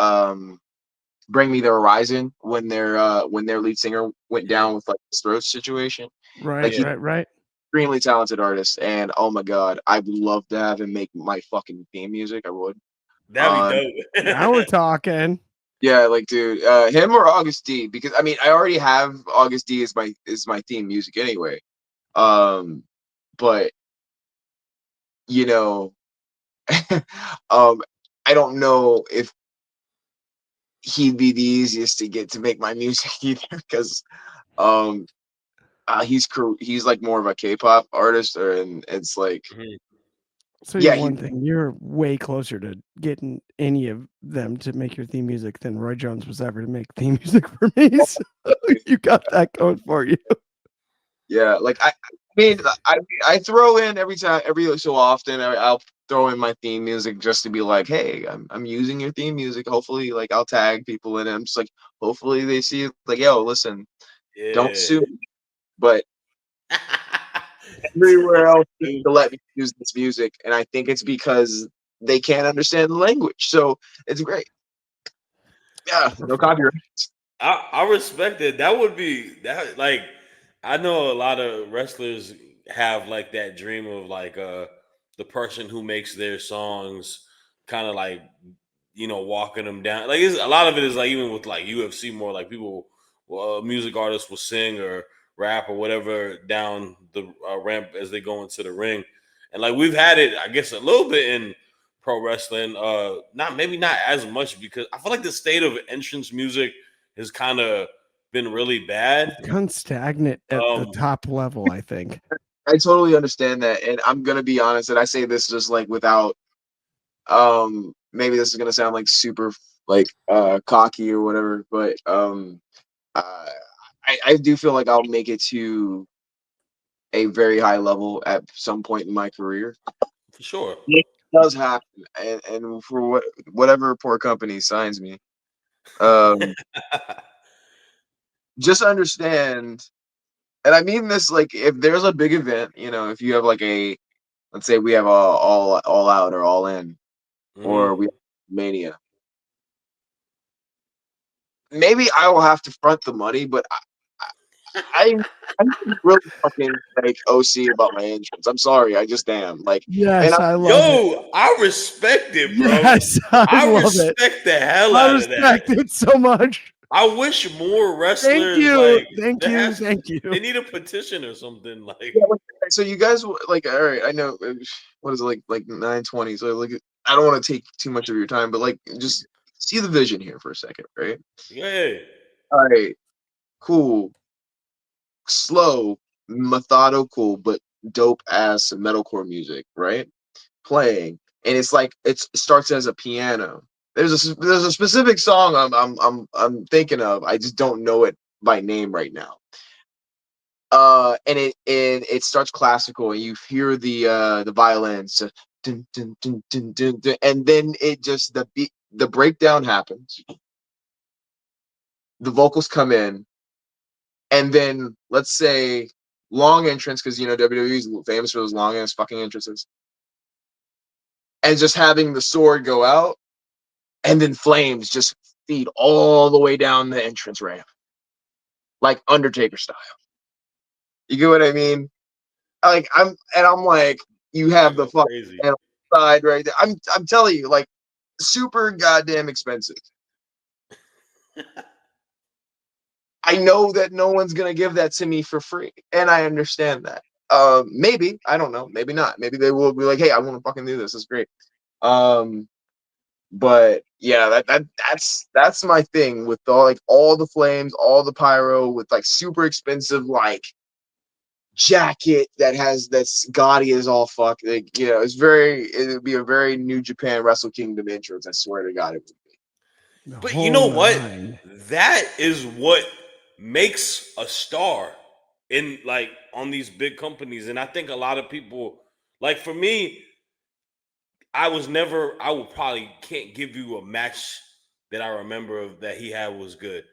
Bring Me the Horizon when their lead singer went Yeah. down with like this throat situation. Like Right. he's Yeah. Right. Right. an extremely talented artist, and oh my god, I would love to have him make my fucking theme music. I would. That'd Um, be Now we're dope. talking. yeah, like dude, him or August D, because I mean I already have August D as my theme music anyway. Um, but you know, I don't know if he'd be the easiest to get to make my music either, because um, he's like more of a K-pop artist, and it's like, Mhm. So yeah, one thing, you're way closer to getting any of them to make your theme music than Roy Jones was ever to make theme music for me. So you got that going for you. yeah, like I mean, I throw in every so often, I'll throw in my theme music just to be like, hey, I'm using your theme music. Hopefully, like I'll tag people in it. I'm just like, hopefully they see it, like, yo, listen, don't Yeah. sue me. But everywhere else seems to let me use this music, and I think it's because they can't understand the language. So it's great. Yeah, no Perfect. copyright. I respect it. That would be that like I know a lot of wrestlers have like that dream of like the person who makes their songs kind of like walking them down. Like a lot of it is like even with like UFC more like people music artists will sing or rap or whatever down the ramp as they go into the ring. And like we've had it I guess a little bit in pro wrestling not as much because I feel like the state of entrance music has kind of been really bad. Kind of stagnant at the Um, top level, I think. I totally understand that, and I'm gonna be honest, and I say this just like without maybe this is gonna sound like super like cocky or whatever, but uh, I do feel like I'll make it to a very high level at some point in my career. for sure. It does happen, and for whatever poor company signs me, um, just understand, and I mean this like if there's a big event, if you have like let's say we have a all out or all in, or we Mhm. have Mania, maybe I will have to front the money, but I I'm really fucking like OC about my entrance. I'm sorry, I just am. Like, and Yes, I, I love it. Yo, I respect it, bro. Yes, I I love it. respect the hell I out of that. respect it so much. I wish more Thank wrestlers you. like Thank there you. has Thank you. they need a petition or something like yeah, like, so you guys like, all right, I know what is it like 9:20, so like I don't want to take too much of your time, but like just see the vision here for a second, right? yeah. All right, cool, slow, methodical, but dope ass metalcore music, right? Playing, and it's like it starts as a piano. There's a specific song I'm thinking of. I just don't know it by name right now. And it starts classical, and you hear the violins, dun, dun, dun, dun, dun, dun, and then it just the breakdown happens. The vocals come in, and then let's say long entrance because WWE is famous for those long ass fucking entrances, and just having the sword go out, and then flames just feed all the way down the entrance ramp, like Undertaker style. You get what I mean? Like I'm like, you That have the go fucking crazy. side right there. I'm telling you, like, super goddamn expensive. I know that no one's gonna give that to me for free, and I understand that. Maybe I don't know, maybe not. Maybe they will be like, "Hey, I want to fucking do this. It's great." Um, but yeah, that's my thing with all the flames, all the pyro, with like super expensive like jacket that's gaudy as all fuck. Like, it would be a very New Japan Wrestle Kingdom entrance. I swear to God, it would be. The But you whole know what? nine. That is what makes a star in like on these big companies. And I think a lot of people like for me, I will probably can't give you a match that I remember of that he had was good.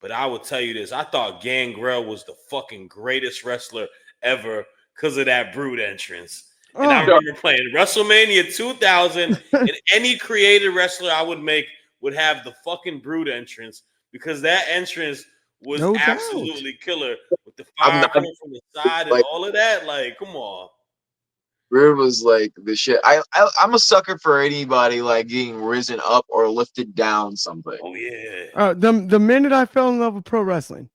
But I will tell you this. I thought Gangrel was the fucking greatest wrestler ever because of that Brood entrance. And I Oh, Yeah, remember playing WrestleMania 2000, and any creative wrestler I would make would have the fucking Brood entrance because that entrance was no doubt. absolutely killer with the I'm fire not coming from the side and like all of that. Like, come on. Rude was like the shit. I'm a sucker for anybody like getting risen up or lifted down something. Oh yeah. The minute I fell in love with pro wrestling,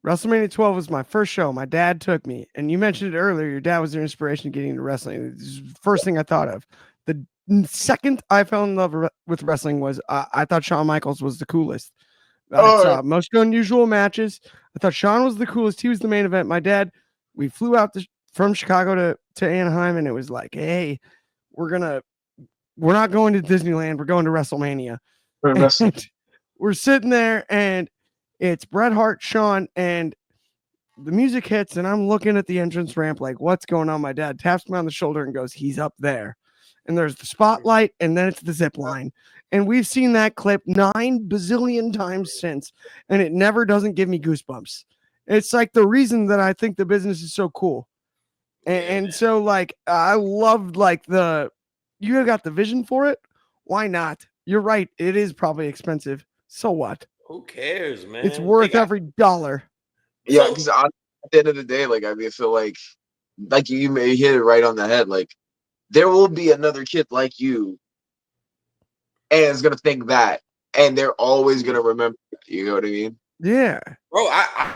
WrestleMania 12 was my first show. My dad took me, and you mentioned it earlier. Your dad was your inspiration getting into wrestling. This is the first thing I thought of. The second I fell in love with wrestling was I thought Shawn Michaels was the coolest. I Oh, saw most unusual matches. I thought Shawn was the coolest. He was the main event. My dad, we flew out from Chicago to Anaheim, and it was like, hey, we're not going to Disneyland. We're going to WrestleMania. wrestling. And we're sitting there, and it's Bret Hart, Shawn, and the music hits, and I'm looking at the entrance ramp like, what's going on? My dad taps me on the shoulder and goes, he's up there. And there's the spotlight, and then it's the zip line. And we've seen that clip 9 bazillion times since, and it never doesn't give me goosebumps. It's like the reason that I think the business is so cool. And so, like, I loved, like, you have got the vision for it. Why not? You're right. It is probably expensive. So what? Who cares, man? It's worth every dollar. Yeah, because at the end of the day, like I mean, I feel like you may hit it right on the head. Like there will be another kid like you, and is gonna think that, and they're always gonna remember. You know what I mean? Yeah, bro. I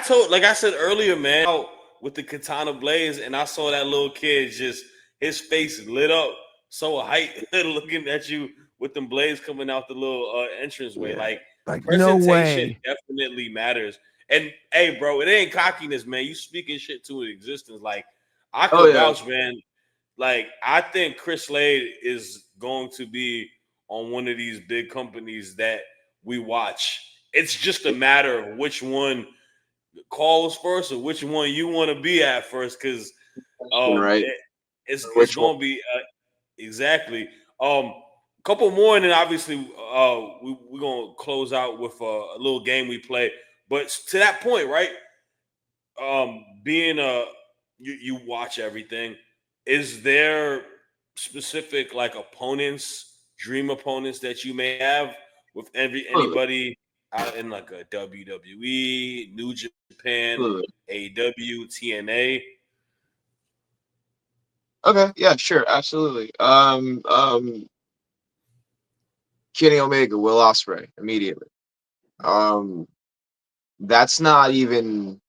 told, like I said earlier, man, out with the Katana Blaze, and I saw that little kid just his face lit up, so hype, looking at you with them blades coming out the little entranceway. yeah. Like No presentation way. definitely matters. And hey, bro, it ain't cockiness, man. You speaking shit to an existence. Like I Oh could yeah, vouch, man. Like I think Chris Slade is going to be on one of these big companies that we watch. It's just a matter of which one calls first or which one you want to be at first, because right. it's Which one? going to be exactly a couple more, and then obviously we're going to close out with a little game we play. But to that point, right? Being you watch everything. Is there specific like opponents, dream opponents that you may have with anybody out in like a WWE, New Japan, AW, TNA? Okay, yeah, sure, absolutely. Kenny Omega, Will Ospreay, immediately. That's not even.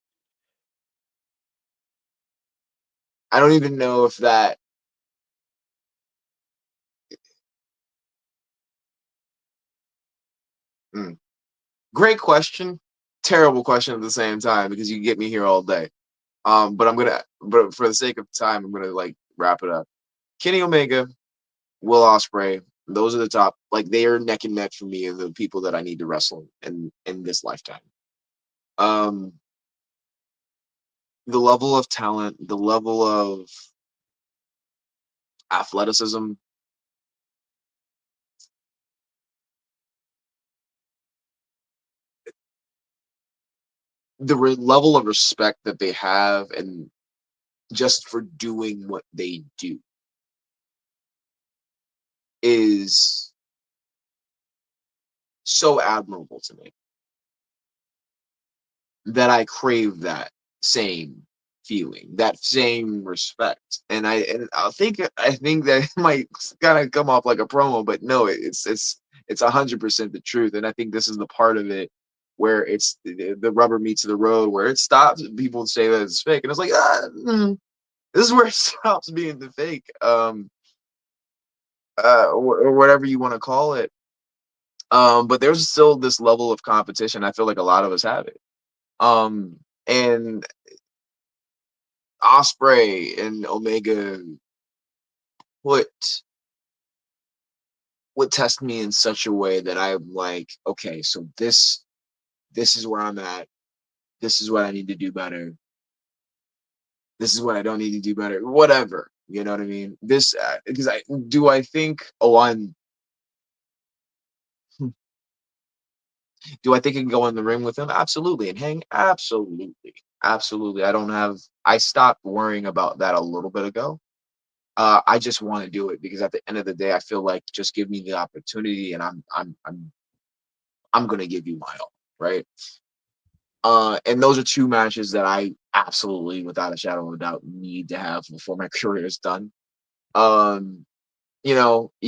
I don't even know if that. Hmm. Great question. Terrible question at the same time because you can get me here all day. But for the sake of time, I'm gonna like wrap it up. Kenny Omega, Will Ospreay, those are the top. Like they are neck and neck for me and the people that I need to wrestle in this lifetime. Um, the level of talent, the level of athleticism, the level of respect that they have, and just for doing what they do is so admirable to me that I crave that same feeling, that same respect. And I think that it might kind of come off like a promo, but no, it's 100% the truth. And I think this is the part of it where it's the rubber meets the road, where it stops. People say that it's fake, and it's like this is where it stops being the fake, or whatever you want to call it. But there's still this level of competition. I feel like a lot of us have it. And Osprey and Omega would would test me in such a way that I'm like, okay, so this is where I'm at. This is what I need to do better. This is what I don't need to do better. Whatever, you know what I mean. This because I think do I think I can go in the ring with him? Absolutely, and hang absolutely, absolutely. I stopped worrying about that a little bit ago. I just want to do it because at the end of the day, I feel like just give me the opportunity, and I'm gonna give you my all, right? And those are two matches that I absolutely, without a shadow of a doubt, need to have before my career is done. Um, you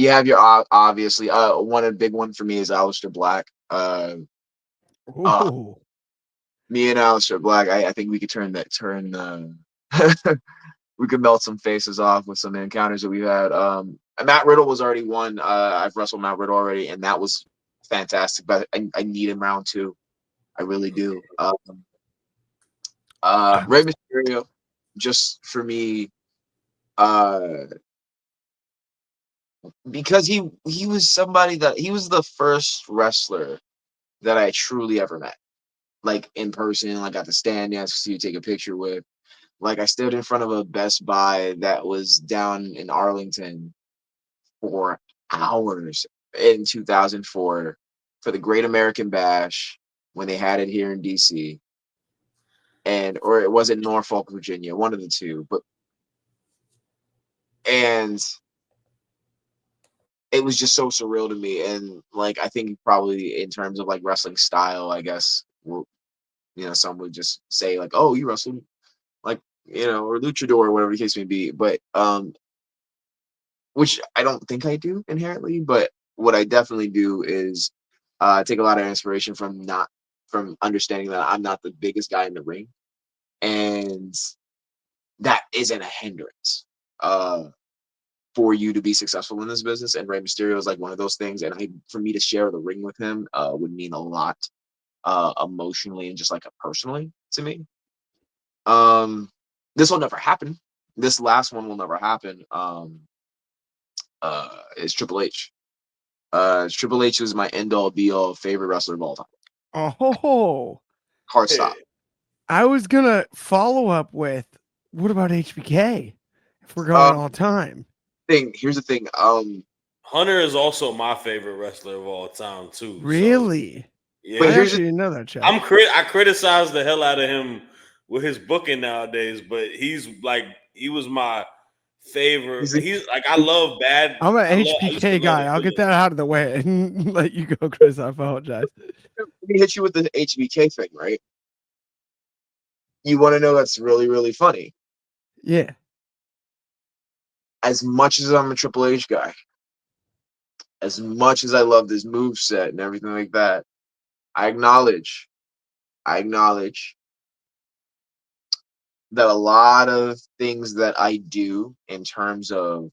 have your obviously one a big one for me is Aleister Black. Uh, Ooh. Me and Aleister Black, I think we could turn we could melt some faces off with some encounters that we've had. Matt Riddle was already one. I've wrestled Matt Riddle already, and that was fantastic. But I need him round two. I really do. Rey Mysterio, just for me, because he was somebody that he was the first wrestler that I truly ever met, like in person. Like got to stand next to see you, take a picture with. Like I stood in front of a Best Buy that was down in Arlington for hours in 2004 for the Great American Bash when they had it here in DC, or it was in Norfolk, Virginia, one of the two. And it was just so surreal to me. And like I think probably in terms of like wrestling style, I guess some would just say like, oh, you wrestled like or luchador or whatever the case may be. But which I don't think I do inherently, but what I definitely do is take a lot of inspiration from understanding that I'm not the biggest guy in the ring, and that isn't a hindrance for you to be successful in this business. And Rey Mysterio is like one of those things, and for me to share the ring with him would mean a lot emotionally and just like personally to me. This will never happen. This last one will never happen. Is Triple H. Triple H was my end all be all favorite wrestler of all time. Oh, Hard stop. I was gonna follow up with, what about HBK? If we're going all time. Here's the thing. Hunter is also my favorite wrestler of all time too. Really? So, yeah. But I actually didn't know that, Chad. I criticize the hell out of him with his booking nowadays, but he was my favorite. He's like I love bad. I'm an HBK guy. I'll get that out of the way and let you go, Chris. I apologize. Let me hit you with the HBK thing, right? You want to know that's really, really funny? Yeah. As much as I'm a Triple H guy, as much as I love this move set and everything like that, I acknowledge that a lot of things that I do in terms of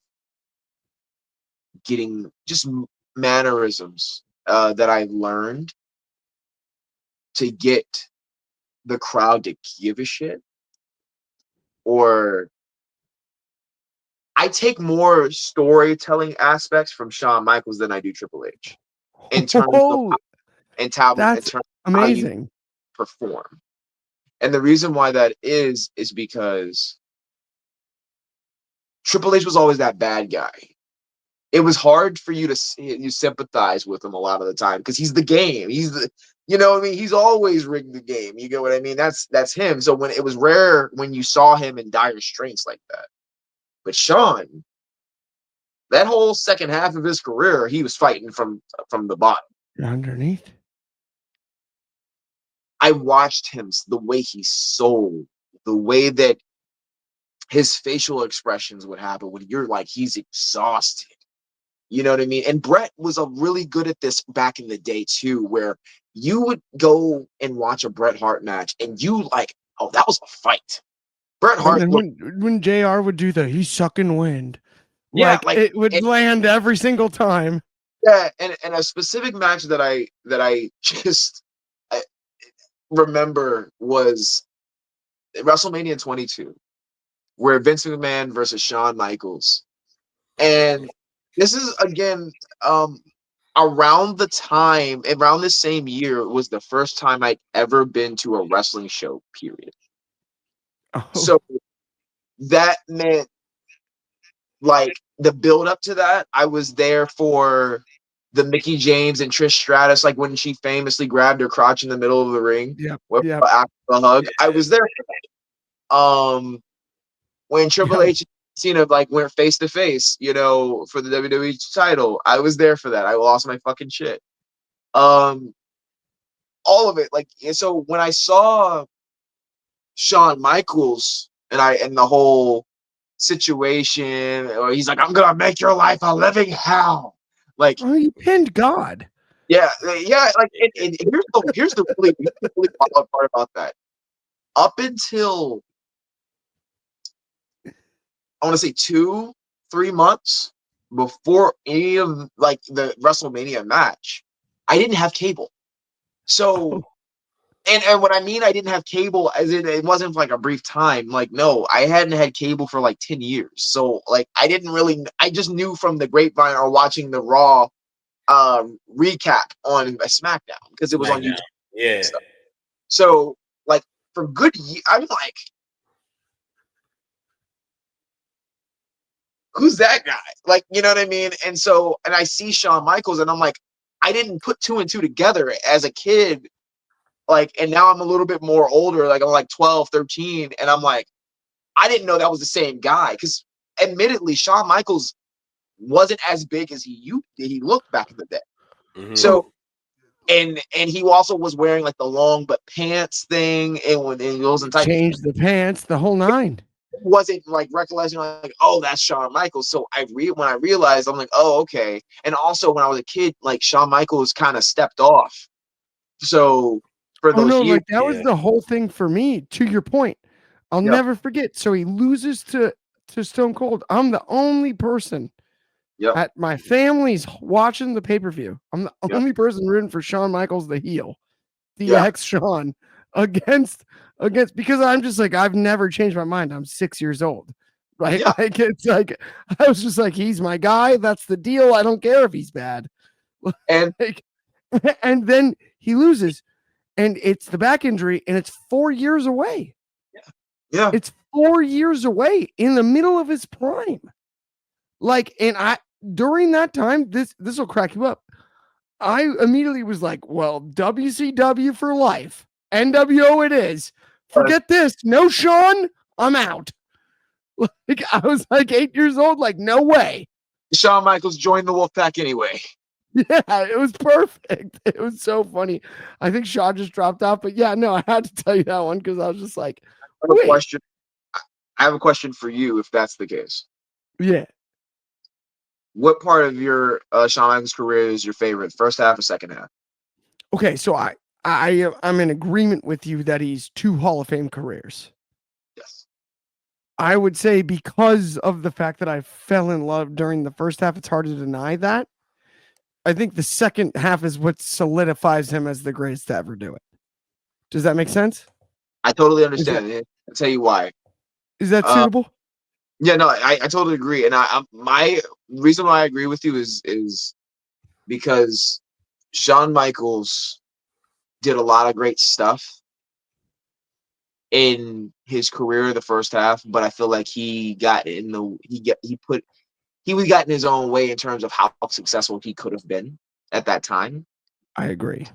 getting just mannerisms that I've learned to get the crowd to give a shit, or I take more storytelling aspects from Shawn Michaels than I do Triple H in terms of that's amazing. How you perform. And the reason why that is because Triple H was always that bad guy. It was hard for you to sympathize with him a lot of the time because he's the game. He's the, what I mean? He's always rigged the game. You get what I mean? That's him. So when it was rare when you saw him in dire straits like that. But Shawn, that whole second half of his career, he was fighting from the bottom. Underneath. I watched him, the way he sold, the way that his facial expressions would happen when you're like, he's exhausted. You know what I mean? And Brett was really good at this back in the day too, where you would go and watch a Bret Hart match and you like, oh, that was a fight. Bret Hart. And then when JR would do he's sucking wind. Yeah, like it would land every single time. Yeah, and a specific match that I just remember was WrestleMania 22, where Vince McMahon versus Shawn Michaels. And this is again around the same year was the first time I'd ever been to a wrestling show, period. Oh. So that meant like the build up to that, I was there for the Mickie James and Trish Stratus, like when she famously grabbed her crotch in the middle of the ring after the hug. Yeah. I was there for that. When Triple H and Cena like went face to face, for the WWE title, I was there for that. I lost my fucking shit. All of it, like, so when I saw Shawn Michaels and the whole situation, or he's like, I'm gonna make your life a living hell. Like, he pinned God. Yeah, yeah. Like, here's the really wild part about that. Up until I want to say 2-3 months before any of like the WrestleMania match, I didn't have cable. So, and what I mean I didn't have cable, as in it wasn't like a brief time. Like, no, I hadn't had cable for like 10 years. So, like, I just knew from the grapevine or watching the Raw recap on a SmackDown because it was on SmackDown. YouTube. Yeah. Stuff. So, like, for good I'm like, who's that guy? Like, you know what I mean? And so, and I see Shawn Michaels, and I'm like, I didn't put 2 and 2 together as a kid. Like, and now I'm a little bit more older, like I'm like 12, 13, and I'm like, I didn't know that was the same guy. Because admittedly, Shawn Michaels wasn't as big as he looked back in the day. Mm-hmm. So, and he also was wearing like the long but pants thing, and when it wasn't tight, Changed the pants, the whole nine. wasn't like recollecting like, oh, that's Shawn Michaels. So when I realized, I'm like, oh, okay. And also when I was a kid, like Shawn Michaels kind of stepped off. So for those years, Like that was the whole thing for me. To your point, I'll never forget. So he loses to Stone Cold. I'm the only person at my family's watching the pay-per-view. I'm the only person rooting for Shawn Michaels, the heel, the ex Shawn, against because I'm just like, I've never changed my mind. I'm 6 years old, right? Like it's like I was just like, he's my guy. That's the deal. I don't care if he's bad. And like, and then he loses, and it's the back injury, and it's 4 years away. Yeah, it's 4 years away in the middle of his prime. Like, and during that time, this will crack you up. I immediately was like, well, WCW for life. NWO it is. Forget this. No Shawn, I'm out. Like, I was like 8 years old, like, no way. Shawn Michaels joined the Wolfpack anyway. Yeah, it was perfect. It was so funny. I think Shawn just dropped out, but yeah, no, I had to tell you that one because I was just like, I have a question for you if that's the case. Yeah. What part of your Shawn Michaels career is your favorite? First half or second half? Okay, so I'm in agreement with you that he's 2 Hall of Fame careers. Yes. I would say because of the fact that I fell in love during the first half, it's hard to deny that. I think the second half is what solidifies him as the greatest to ever do it. Does that make sense? I totally understand. I'll tell you why. Is that suitable? Yeah, no, I totally agree. And my reason why I agree with you is because Shawn Michaels did a lot of great stuff in his career the first half, but I feel like he got in his own way in terms of how successful he could have been at that time. I agree.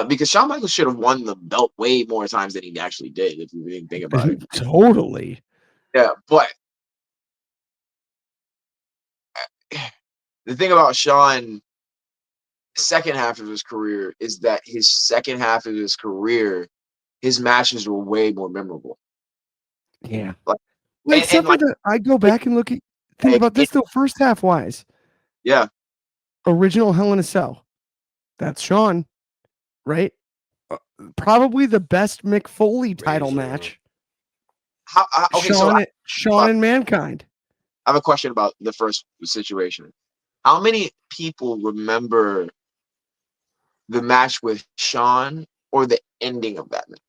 Because Shawn Michaels should have won the belt way more times than he actually did, if you really think about it. Totally. Yeah, but the thing about Shawn, second half of his career, is that his second half of his career, his matches were way more memorable. Yeah. Like, except for I go back and think about this though, first half wise. Yeah. Original Hell in a Cell. That's Shawn, right? Probably the best Mick Foley title match. Okay, Shawn and Mankind. I have a question about the first situation. How many people remember the match with Shawn or the ending of that match?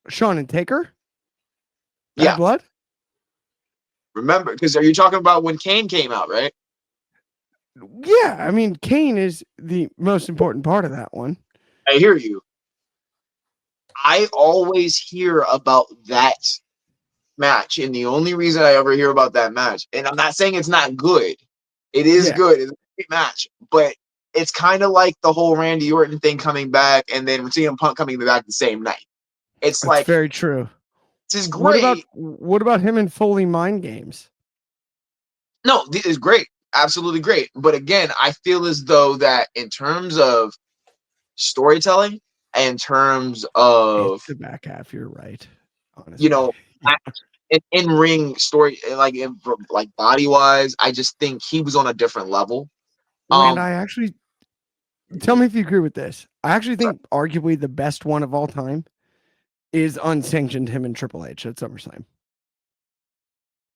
Shawn and Taker? Bad Blood? Remember, because are you talking about when Kane came out, right? Yeah, I mean, Kane is the most important part of that one. I hear you. I always hear about that match, and the only reason I ever hear about that match, and I'm not saying it's not good. It is good. It's a great match, but it's kind of like the whole Randy Orton thing coming back, and then CM Punk coming back the same night. That's like very true. This is great. What about him and Foley Mind Games? No, this is great. Absolutely great. But again, I feel as though that in terms of storytelling, in terms of the back half, you're right. Honestly. You know, in ring story, like body wise, I just think he was on a different level. And I actually Tell me if you agree with this. I actually think arguably the best one of all time is unsanctioned him and Triple H at SummerSlam.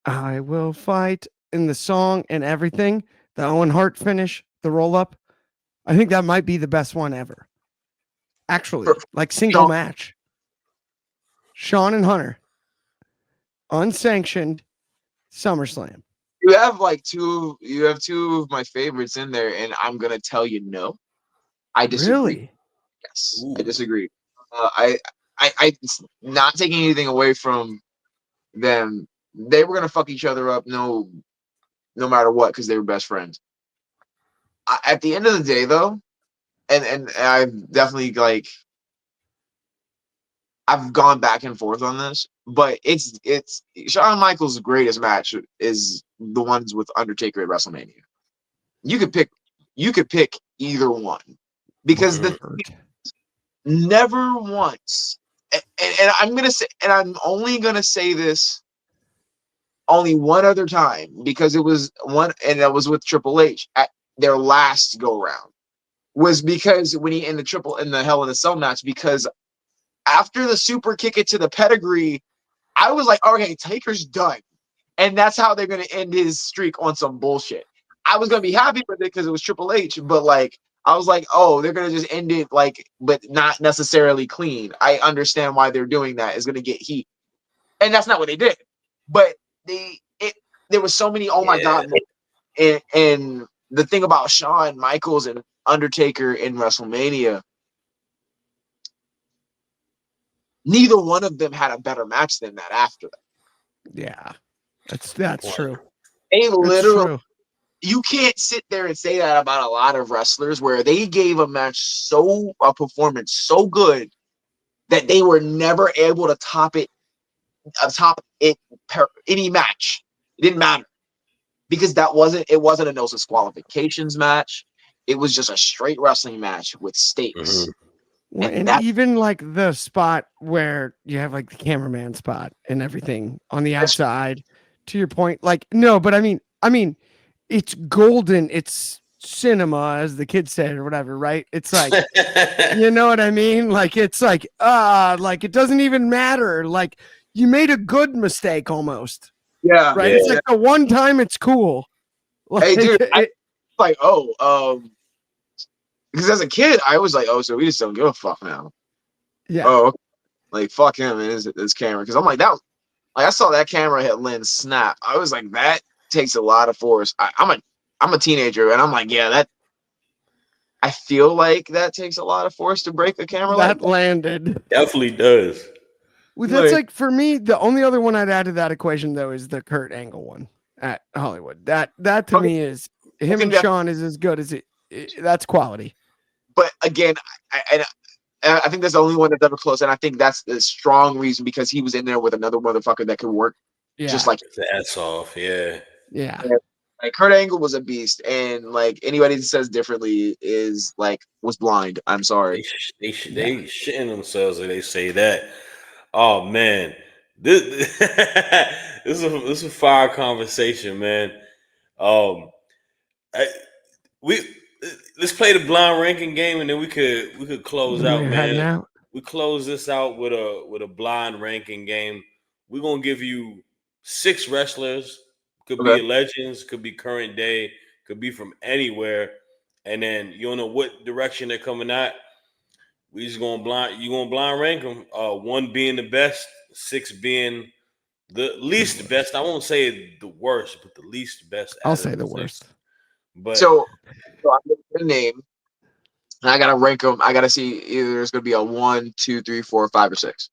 I will fight in the song and everything. The Owen Hart finish, the roll up. I think that might be the best one ever. Actually, like single match. Sean and Hunter. Unsanctioned SummerSlam. You have two of my favorites in there, and I'm gonna tell you no. I disagree. Really? Yes, Ooh. I disagree. I not taking anything away from them. They were gonna fuck each other up, no matter what, because they were best friends. At the end of the day, though, and I've definitely I've gone back and forth on this, but it's Shawn Michaels' greatest match is the ones with Undertaker at WrestleMania. You could pick either one because the never once, and I'm gonna say, and I'm only gonna say this only one other time because it was one, and that was with Triple H at their last go round, was because when he in the Hell in a Cell match, because after the super kick it to the pedigree, I was like, okay, Taker's done. And that's how they're going to end his streak on some bullshit. I was going to be happy with it because it was Triple H, but I was like, oh, they're going to just end it but not necessarily clean. I understand why they're doing that. It's going to get heat. And that's not what they did. But there was so many, oh my God. And the thing about Shawn Michaels and Undertaker in WrestleMania, neither one of them had a better match than that after that. Yeah, that's true. They literally, true. You can't sit there and say that about a lot of wrestlers where they gave a performance so good that they were never able to top any match. It didn't matter because it wasn't a no disqualifications match. It was just a straight wrestling match with stakes. Mm-hmm. And even like the spot where you have like the cameraman spot and everything on the outside, to your point, no, but I mean, it's golden. It's cinema, as the kids said, or whatever, right? It's like, you know what I mean? Like, it's like it doesn't even matter. Like, you made a good mistake almost. Yeah. Right. Yeah. It's like the one time it's cool. Hey, dude, because as a kid, I was like, oh, so we just don't give a fuck now. Yeah. Oh, like fuck him and his camera. Because I'm like that. I saw that camera hit lens snap. I was like, that takes a lot of force. I'm a teenager, and I'm like, yeah, that. I feel like that takes a lot of force to break a camera. That landed. Definitely does. Well, that's like for me, the only other one I'd add to that equation though is the Kurt Angle one at Hollywood. That to me is him and Sean is as good as it. That's quality. But again, I think that's the only one that's ever close, and I think that's the strong reason because he was in there with another motherfucker that could work. Yeah. Just like the ass off. Yeah. Yeah. Like Kurt Angle was a beast, and like anybody that says differently was blind. I'm sorry. They shitting themselves if they say that. Oh man, this this is a fire conversation, man. We let's play the blind ranking game, and then we could close out, man. We close this out with a blind ranking game. We're gonna give you 6 wrestlers. Could be legends, could be current day, could be from anywhere, and then you don't know what direction they're coming at. We just gonna blind rank them. 1 being the best, 6 being the least best. I won't say the worst, but the least best. I'll say the worst. But so I'm gonna name. And I gotta rank them. I gotta see either there's gonna be a 1, 2, 3, 4, 5, or 6.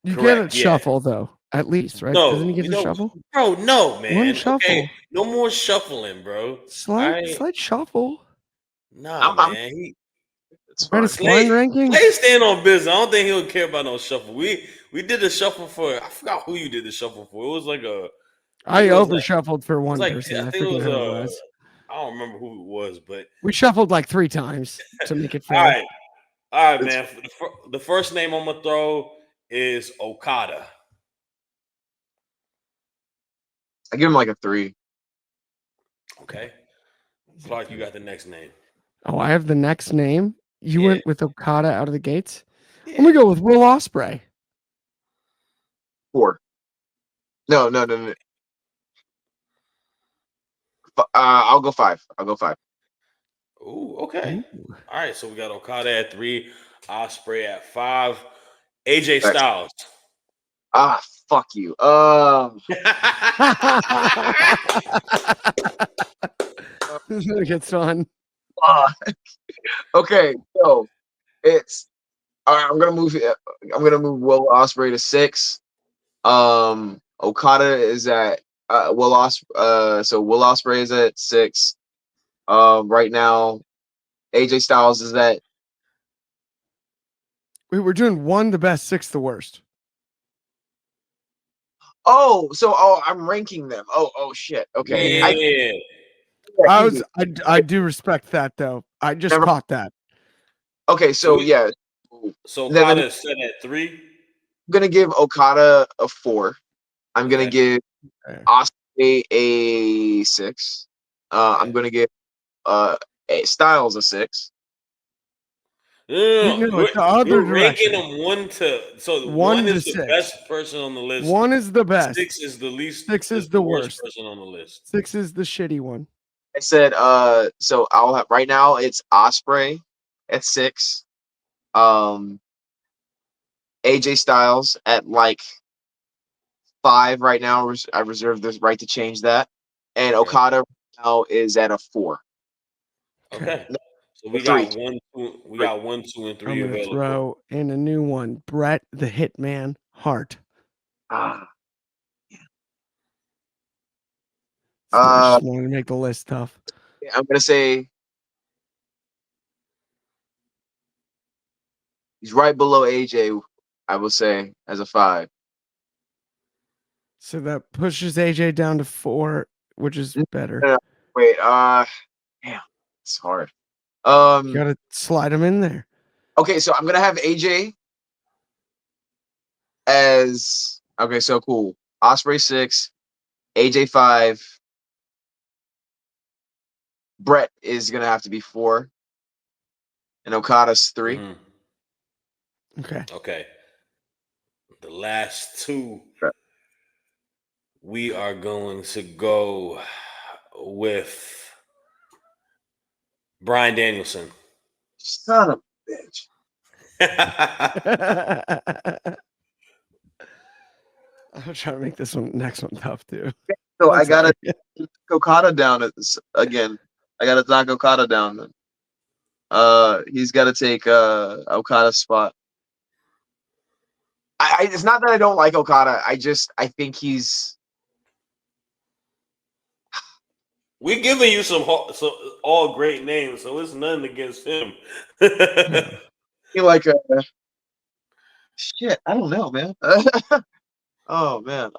You get a shuffle though, at least, right? No, doesn't he get a shuffle? Bro, no, man. One shuffle. Okay, no more shuffling, bro. Slight shuffle. Nah, man. It's fine. Slade ranking. Slade stand on business. I don't think he'll care about no shuffle. We did the shuffle for. I forgot who you did the shuffle for. It was like a. I over shuffled for one person. I think it was. I don't remember who it was, but we shuffled like 3 times to make it fair. All right, man. The first name I'm gonna throw is Okada. I give him like a 3. Okay, Clark, you got the next name. Oh, I have the next name. You Yeah. went with Okada out of the gates. Yeah. I'm gonna go with Will Ospreay. 4. No. I'll go 5. Ooh, okay. Ooh. All right, so we got Okada at 3, Ospreay at 5, AJ Right. Styles. Fuck you. This is gonna get fun. Okay, so it's all right. I'm gonna move Will Ospreay to 6. Okada is at so Will Ospreay is at 6. Right now, AJ Styles is at Wait, we're doing 1 the best, 6 the worst. I'm ranking them. Oh shit. Okay. Yeah. Yeah. I do respect that though. I just Never- caught that. Okay, So so yeah. So Then I'm Okada is set at 3. gonna give Okada a 4. I'm gonna Okay. give Okay. Ospreay a 6. I'm Okay. gonna give Styles a 6. No, No, it's the other we're ranking direction. them 1 to. So 1 1 to is the 6. best person on the list. 1 is the best. 6 is the least. 6 is the the worst worst. person on the list. 6 is the shitty one. I said so I'll have right now it's Ospreay at 6. AJ Styles at like 5 right now. I reserve the right to change that. And Okay. Okada right now is at a 4. Okay. So we 3. got 1, 2. We got 1, 2, and 3 I'm gonna available. throw in a new one. Bret the Hitman Hart. Ah. I just wanted to make the list tough. I'm gonna say he's right below AJ. I will say as a 5. So that pushes AJ down to 4, which is better. Wait, damn, it's hard. You gotta slide him in there. Okay, so I'm gonna have AJ as okay. So cool. Osprey 6, AJ 5. Brett is gonna have to be 4, and Okada's 3. Mhm. Okay. Okay. The last 2, Right. we are going to go with Bryan Danielson. Son of a bitch. I'm trying to make this next one tough too. So I gotta Sorry. knock Okada down again. I gotta knock Okada down. Then. He's got to take Okada's spot. It's not that I don't like Okada. I think he's. We're giving you some all great names, so it's nothing against him. Like shit. I don't know, man. Oh man.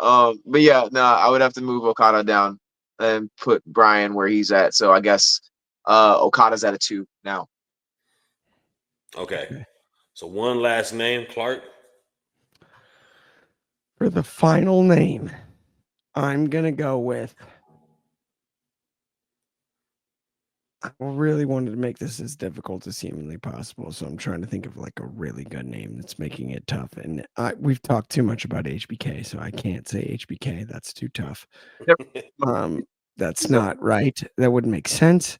But yeah, no, I would have to move Okada down and put Bryan where he's at. So I guess Okada's at a 2 now. Okay. So one last name, Clark. For the final name, I'm gonna go with. I really wanted to make this as difficult as humanly possible, so I'm trying to think of like a really good name that's making it tough. And we've talked too much about HBK, so I can't say HBK. That's too tough. That's not right. That wouldn't make sense.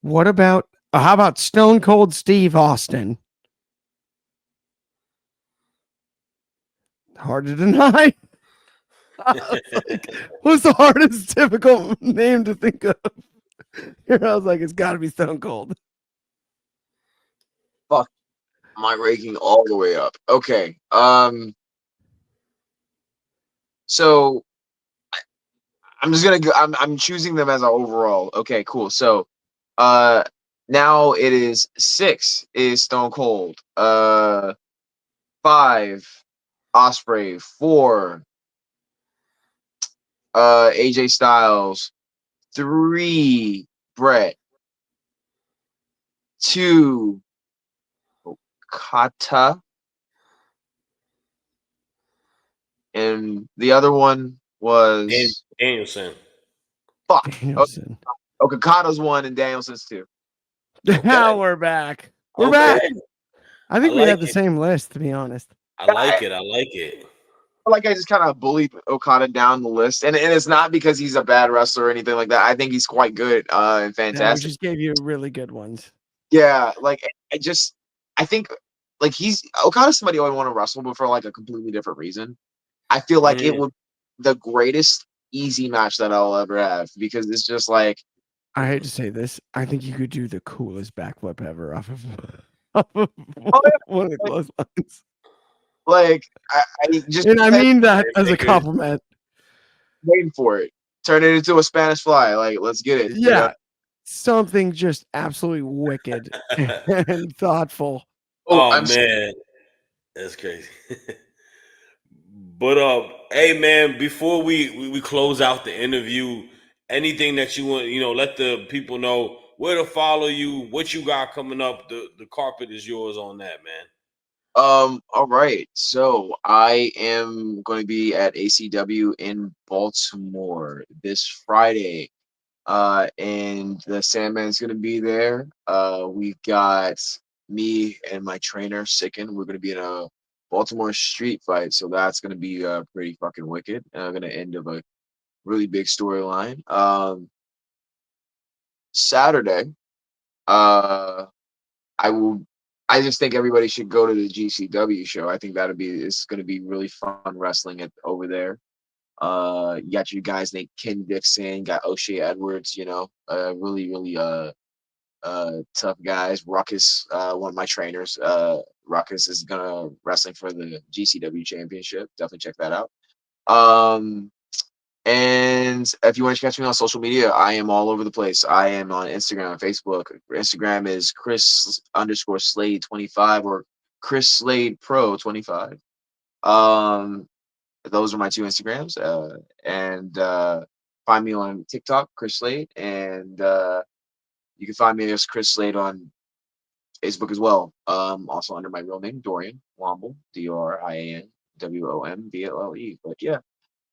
What about? How about Stone Cold Steve Austin? Hard to deny. What's the hardest difficult name to think of? Here I was like, it's got to be Stone Cold. Fuck, my ranking all the way up. Okay. So I'm just gonna go. I'm choosing them as an overall. Okay, cool. So, now it is 6 is Stone Cold. 5 Osprey. 4 AJ Styles. 3 Brett. 2 Kata. And the other one was Danielson. fuck. Danielson. Okay, Kata's 1 and Danielson's 2. Now we're back. We're Okay. back. I think we like had the it. same list, to be honest. I like it. I like it. Like I just kind of bullied Okada down the list, and it's not because he's a bad wrestler or anything like that. I think he's quite good and No, we fantastic. just gave you really good ones. Yeah, like I think like Okada's somebody I would want to wrestle, but for like a completely different reason. I feel like it would the greatest easy match that I'll ever have because it's just like I hate to say this. I think you could do the coolest backflip ever off of oh yeah, one of the clotheslines. like I just And I mean that as a Figures. compliment. waiting for it. Turn it into a Spanish fly. Like let's get it. You know? Yeah. Something just absolutely wicked and thoughtful. Oh, Oh I'm man, that's crazy. But hey man, before we close out the interview, anything that you want, let the people know where to follow you, what you got coming up. The carpet is yours on that, man. all right. So I am going to be at ACW in Baltimore this Friday. And the Sandman's gonna be there. We've got me and my trainer, Sicken. We're gonna be in a Baltimore street fight, so that's gonna be pretty fucking wicked. Gonna end of a really big storyline. Saturday, uh, I will. I just think everybody should go to the GCW show. I think it's gonna be really fun wrestling it over there. You got you guys named Ken Dixon, got O'Shea Edwards, really, really tough guys. Ruckus, one of my trainers. Ruckus is gonna wrestling for the GCW championship. Definitely check that out. And if you want to catch me on social media, I am all over the place. I am on Instagram and Facebook. Instagram is Chris_Slade25 or Chris Slade Pro 25. Those are my two Instagrams. And find me on TikTok, Chris Slade, and you can find me as Chris Slade on Facebook as well. Also under my real name, Dorian Womble, DorianWomble. But yeah,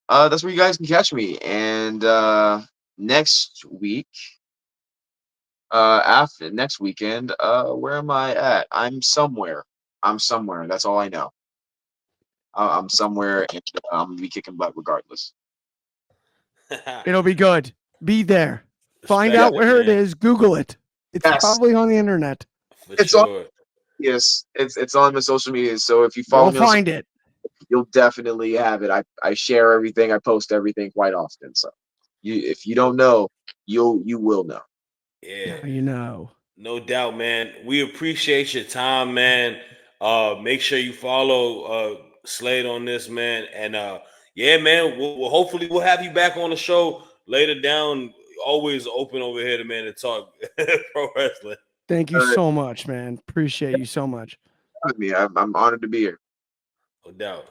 that's where you guys can catch me. And next week, after next weekend, where am I at? I'm somewhere. That's all I know. I'm somewhere, and I'm gonna be kicking butt regardless. It'll be good. Be there. Find Respect out it, where it man. is. Google it. It's Yes, probably on the internet. For it's on. sure. Yes, it's on my social media. So if you follow You'll me on find it. you'll definitely have it. I share everything. I post everything quite often. So if you don't know, you will know. Yeah. Now you know. No doubt, man. We appreciate your time, man. Make sure you follow Slade on this, man. And yeah, man, we'll hopefully we'll have you back on the show later down. Always open over here to man to talk pro wrestling. Thank you so much, man. Appreciate you so much. With me, I'm honored to be here. No doubt.